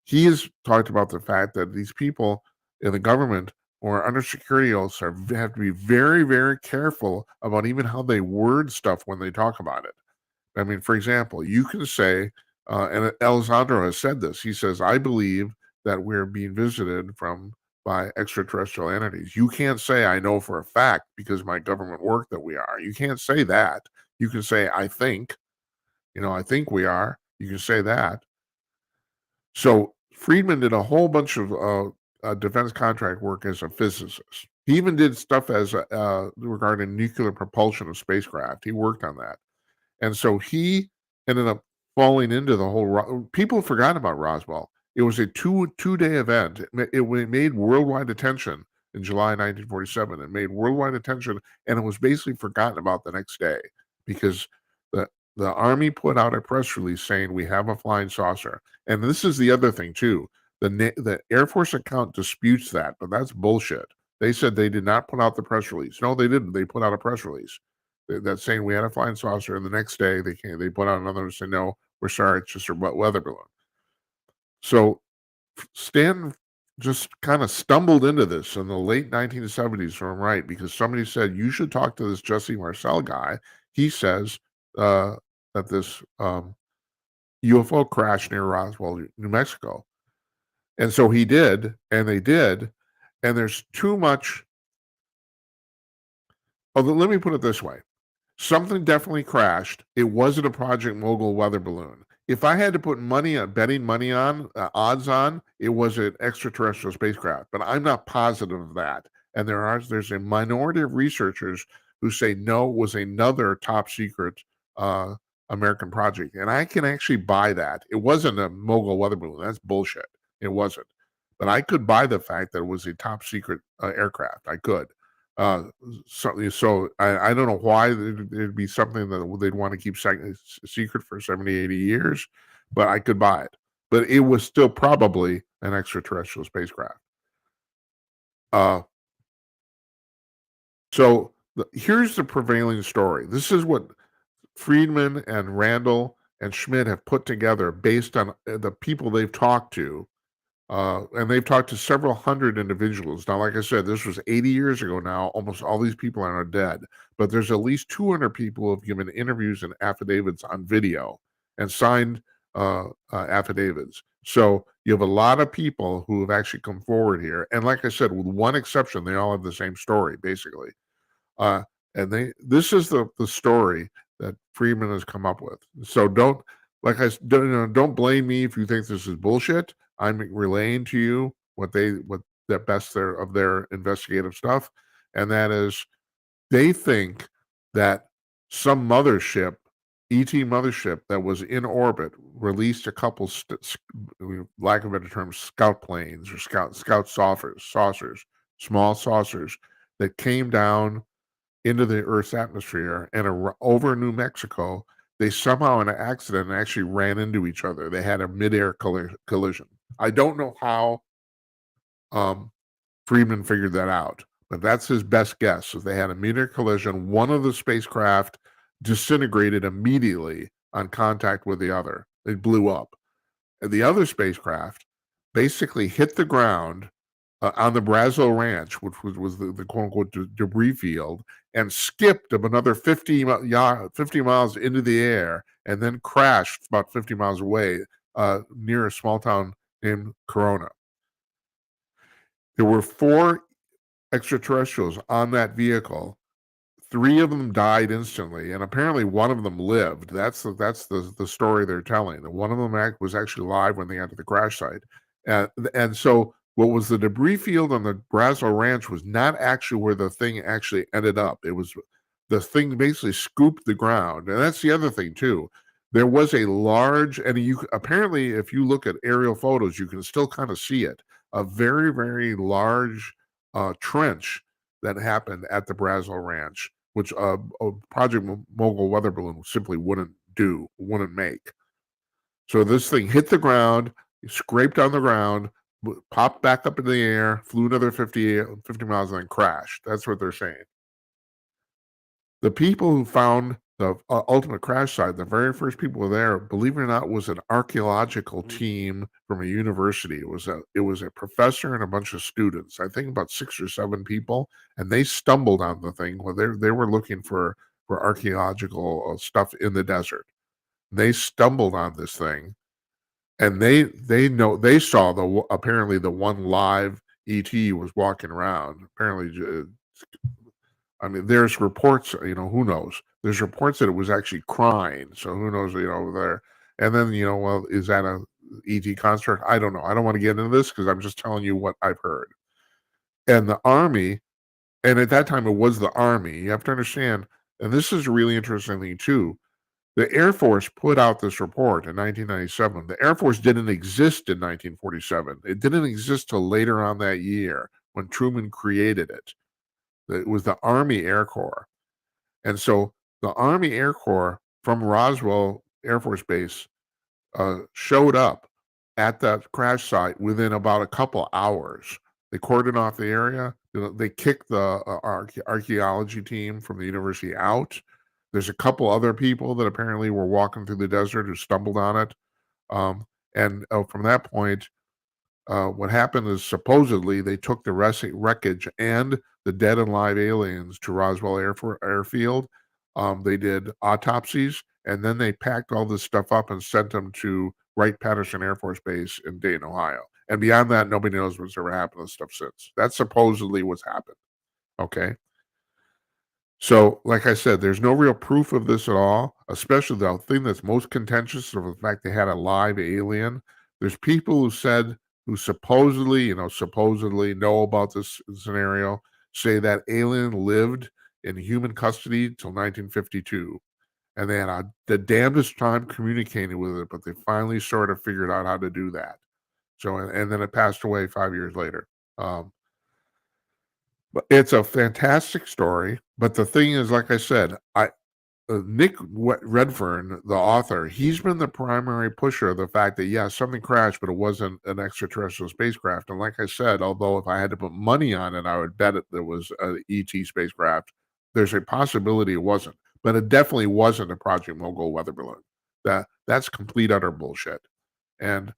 He has talked about the fact that these people in the government or under security oaths have to be very, very careful about even how they word stuff when they talk about it. I mean, for example, you can say, and Elizondo has said this, he says, I believe that we're being visited by extraterrestrial entities. You can't say, I know for a fact because my government work that we are. You can't say that. You can say, I think, I think we are. You can say that. So Friedman did a whole bunch of defense contract work as a physicist. He even did stuff as regarding nuclear propulsion of spacecraft. He worked on that. And so he ended up falling into the whole... People forgot about Roswell. It was a two-day event. It made worldwide attention in July 1947. It made worldwide attention, and it was basically forgotten about the next day because the Army put out a press release saying we have a flying saucer. And this is the other thing, too. The Air Force account disputes that, but that's bullshit. They said they did not put out the press release. No, they didn't. They put out a press release that's saying we had a flying saucer, and the next day they put out another and said, no, we're sorry, it's just a weather balloon. So Stan just kind of stumbled into this in the late 1970s, if I'm right, because somebody said, you should talk to this Jesse Marcel guy. He says that this UFO crashed near Roswell, New Mexico. And so he did, and they did, and there's too much. Let me put it this way. Something definitely crashed. It wasn't a Project Mogul weather balloon. If I had to put betting money on, odds on, it was an extraterrestrial spacecraft. But I'm not positive of that. And there's a minority of researchers who say no, it was another top secret American project. And I can actually buy that. It wasn't a Mogul weather balloon. That's bullshit. It wasn't. But I could buy the fact that it was a top secret aircraft. I could. So I don't know why it'd be something that they'd want to keep secret for 70, 80 years, but I could buy it. But it was still probably an extraterrestrial spacecraft. So here's the prevailing story. This is what Friedman and Randall and Schmidt have put together based on the people they've talked to. And they've talked to several hundred individuals. Now, like I said, this was 80 years ago now. Almost all these people are dead, but there's at least 200 people who have given interviews and affidavits on video and signed affidavits. So you have a lot of people who have actually come forward here. And like I said, with one exception, they all have the same story, basically. And this is the story that Friedman has come up with. So don't blame me if you think this is bullshit. I'm relaying to you what the best of their investigative stuff, and that is they think that some mothership, ET mothership that was in orbit, released a couple, lack of a better term, scout planes or scout saucers, small saucers that came down into the Earth's atmosphere and over New Mexico. They somehow in an accident actually ran into each other. They had a midair collision. I don't know how Friedman figured that out, but that's his best guess. So they had a midair collision. One of the spacecraft disintegrated immediately on contact with the other. It blew up. And the other spacecraft basically hit the ground on the Brazos Ranch, which was the quote-unquote debris field, and skipped another 50 miles into the air and then crashed about 50 miles away near a small town named Corona. There were 4 extraterrestrials on that vehicle. 3 of them died instantly, and apparently one of them lived. That's the story they're telling. One of them was actually alive when they got to the crash site. And so what was the debris field on the Brazos Ranch was not actually where the thing actually ended up. It was the thing basically scooped the ground. And that's the other thing, too. There was a large, and apparently, if you look at aerial photos, you can still kind of see it, a very, very large trench that happened at the Brazos Ranch, which a Project Mogul weather balloon simply wouldn't make. So this thing hit the ground, scraped on the ground, popped back up in the air, flew another 50 miles, and then crashed. That's what they're saying. The people who found the ultimate crash site, the very first people there, believe it or not, was an archaeological team from a university. It was a professor and a bunch of students. I think about 6 or 7 people, and they stumbled on the thing. Well, they were looking for archaeological stuff in the desert. They stumbled on this thing, and they saw apparently the one live ET was walking around. Apparently, I mean, there's reports, who knows? There's reports that it was actually crying. So who knows, there. And then, well, is that a ET construct? I don't know. I don't want to get into this because I'm just telling you what I've heard. And the Army, and at that time it was the Army, you have to understand, and this is a really interesting thing too. The Air Force put out this report in 1997. The Air Force didn't exist in 1947. It didn't exist till later on that year when Truman created it. It was the Army Air Corps. And so the Army Air Corps from Roswell Air Force Base showed up at that crash site within about a couple hours. They cordoned off the area. They kicked the archaeology team from the university out. There's a couple other people that apparently were walking through the desert who stumbled on it. And from that point, what happened is supposedly they took the wreckage and the dead and live aliens to Roswell Airfield. They did autopsies, and then they packed all this stuff up and sent them to Wright-Patterson Air Force Base in Dayton, Ohio. And beyond that, nobody knows what's ever happened to stuff since. That's supposedly what's happened. Okay? So, like I said, there's no real proof of this at all, especially the thing that's most contentious of the fact they had a live alien. There's people who supposedly know about this scenario, say that alien lived in human custody till 1952. And they had the damnedest time communicating with it, but they finally sort of figured out how to do that. So, and then it passed away 5 years later. But it's a fantastic story. But the thing is, like I said, Nick Redfern, the author, he's been the primary pusher of the fact that, yeah, something crashed, but it wasn't an extraterrestrial spacecraft. And like I said, although if I had to put money on it, I would bet it was an ET spacecraft. There's a possibility it wasn't, but it definitely wasn't a Project Mogul weather balloon. That's complete utter bullshit. And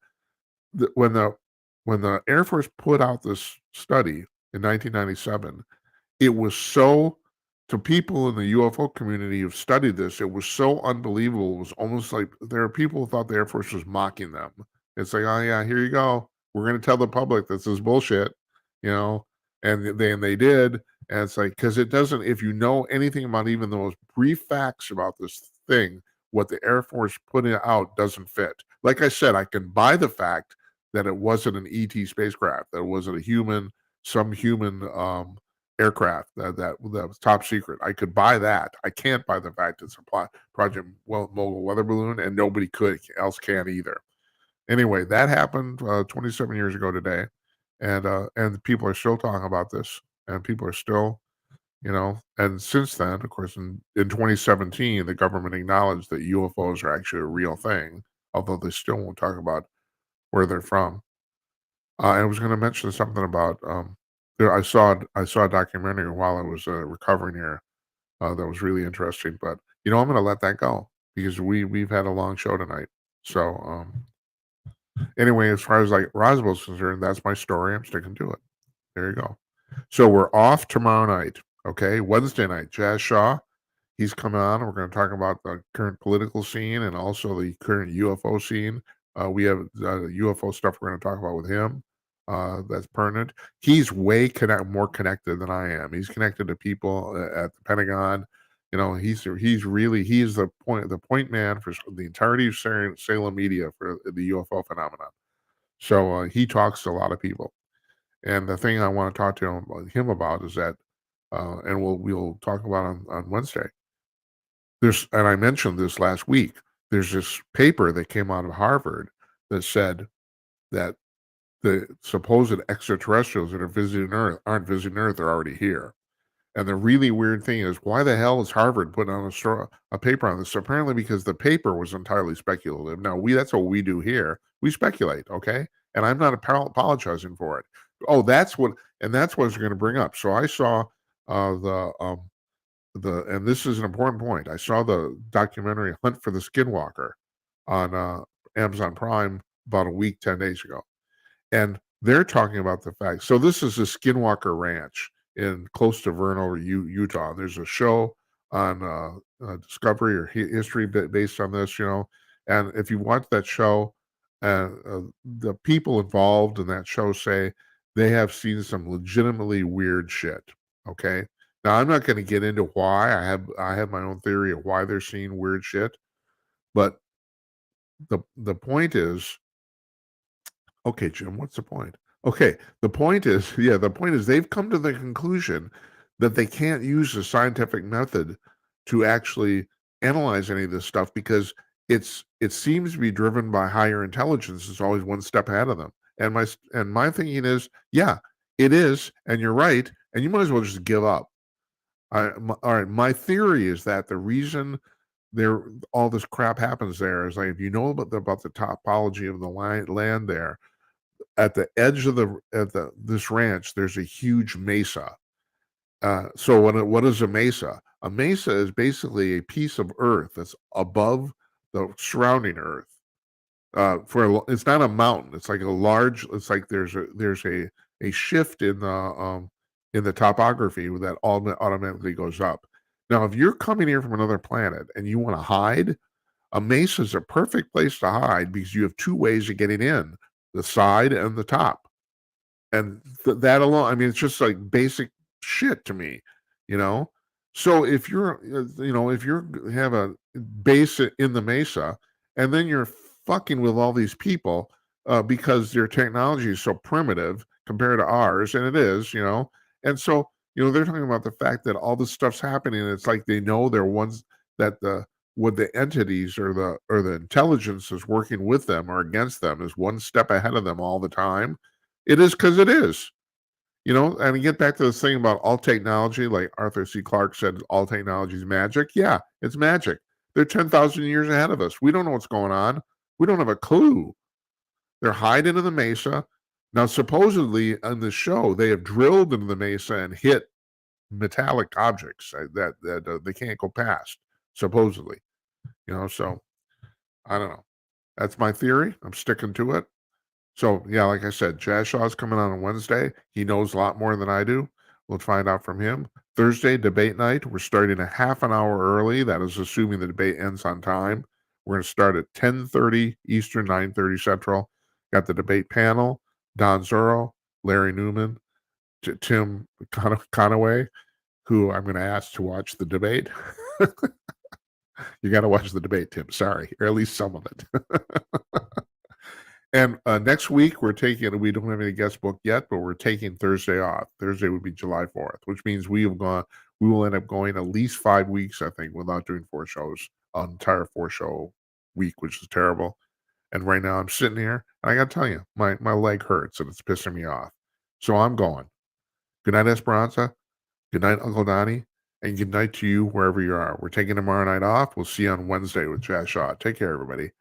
when the Air Force put out this study in 1997, it was so, to people in the UFO community who've studied this, it was so unbelievable. It was almost like there are people who thought the Air Force was mocking them. It's like, oh yeah, here you go. We're going to tell the public this is bullshit, and they did. And it's like, because it doesn't, if you know anything about even the most brief facts about this thing, what the Air Force put out doesn't fit. Like I said, I can buy the fact that it wasn't an ET spacecraft, that it wasn't some human aircraft that was top secret. I could buy that. I can't buy the fact it's a Project Mogul weather balloon, and nobody else can either. Anyway, that happened 27 years ago today, and people are still talking about this, and people are still, and since then, of course, in 2017, the government acknowledged that UFOs are actually a real thing, although they still won't talk about where they're from. I was going to mention something about I saw a documentary while I was recovering here that was really interesting, but I'm going to let that go because we've had a long show tonight. So anyway, as far as like Roswell's concerned, that's my story. I'm sticking to it. There you go. So we're off tomorrow night. Okay, Wednesday night, Jazz Shaw, he's coming on. We're going to talk about the current political scene and also the current UFO scene. We have UFO stuff we're going to talk about with him. That's pertinent. He's way more connected than I am. He's connected to people at the Pentagon. He's the point man for the entirety of Salem media for the UFO phenomenon. So he talks to a lot of people. And the thing I want to talk to him about is that, and we'll talk about on Wednesday. And I mentioned this last week. There's this paper that came out of Harvard that said that the supposed extraterrestrials that are visiting Earth aren't visiting Earth; they're already here. And the really weird thing is, why the hell is Harvard putting on a paper on this? Apparently, because the paper was entirely speculative. Now, that's what we do here. We speculate, okay? And I'm not apologizing for it. Oh, that's what I was going to bring up. So I saw and this is an important point. I saw the documentary Hunt for the Skinwalker on Amazon Prime about a week, 10 days ago. And they're talking about the fact. So this is a Skinwalker Ranch in close to Vernal, Utah. There's a show on Discovery or History based on this, And if you watch that show, the people involved in that show say they have seen some legitimately weird shit. Okay. Now I'm not going to get into why. I have my own theory of why they're seeing weird shit, but the point is, okay, Jim, what's the point? Okay, the point is they've come to the conclusion that they can't use the scientific method to actually analyze any of this stuff because it seems to be driven by higher intelligence. It's always one step ahead of them. And my thinking is, yeah, it is, and you're right, and you might as well just give up. All right, my theory is that the reason all this crap happens there is like if you know about the topology of the land there, at the edge of this ranch, there's a huge mesa. So what is a mesa? A mesa is basically a piece of earth that's above the surrounding earth. It's not a mountain. It's like it's like there's a shift in the topography that automatically goes up. Now, if you're coming here from another planet and you want to hide, a mesa is a perfect place to hide because you have two ways of getting in: the side and the top. And that alone, I mean, it's just like basic shit to me, So if you're, if you have a base in the mesa and then you're fucking with all these people because their technology is so primitive compared to ours, and it is, and so, they're talking about the fact that all this stuff's happening. And it's like they know they're ones that the entities or the intelligence is working with them or against them is one step ahead of them all the time. It is because it is, and get back to this thing about all technology, like Arthur C. Clarke said, all technology is magic. Yeah, It's magic. They're 10,000 years ahead of us. We don't know what's going on. We don't have a clue. They're hiding in the mesa. Now, supposedly on the show, they have drilled into the mesa and hit metallic objects that they can't go past, supposedly. So I don't know. That's my theory. I'm sticking to it. So, yeah, like I said, Jazz Shaw's coming on Wednesday. He knows a lot more than I do. We'll find out from him. Thursday, debate night. We're starting a half an hour early. That is assuming the debate ends on time. We're going to start at 10:30 Eastern, 9:30 Central. Got the debate panel, Don Zuro, Larry Newman, Tim Conaway, who I'm going to ask to watch the debate. You got to watch the debate, Tim. Sorry, or at least some of it. And next week, we don't have any guest book yet, but we're taking Thursday off. Thursday would be July 4th, which means we will end up going at least 5 weeks, I think, without doing 4 shows, an entire 4-show week, which is terrible. And right now I'm sitting here, and I got to tell you, my leg hurts, and it's pissing me off. So I'm going. Good night, Esperanza. Good night, Uncle Donnie. And good night to you wherever you are. We're taking tomorrow night off. We'll see you on Wednesday with Jazz Shaw. Take care, everybody.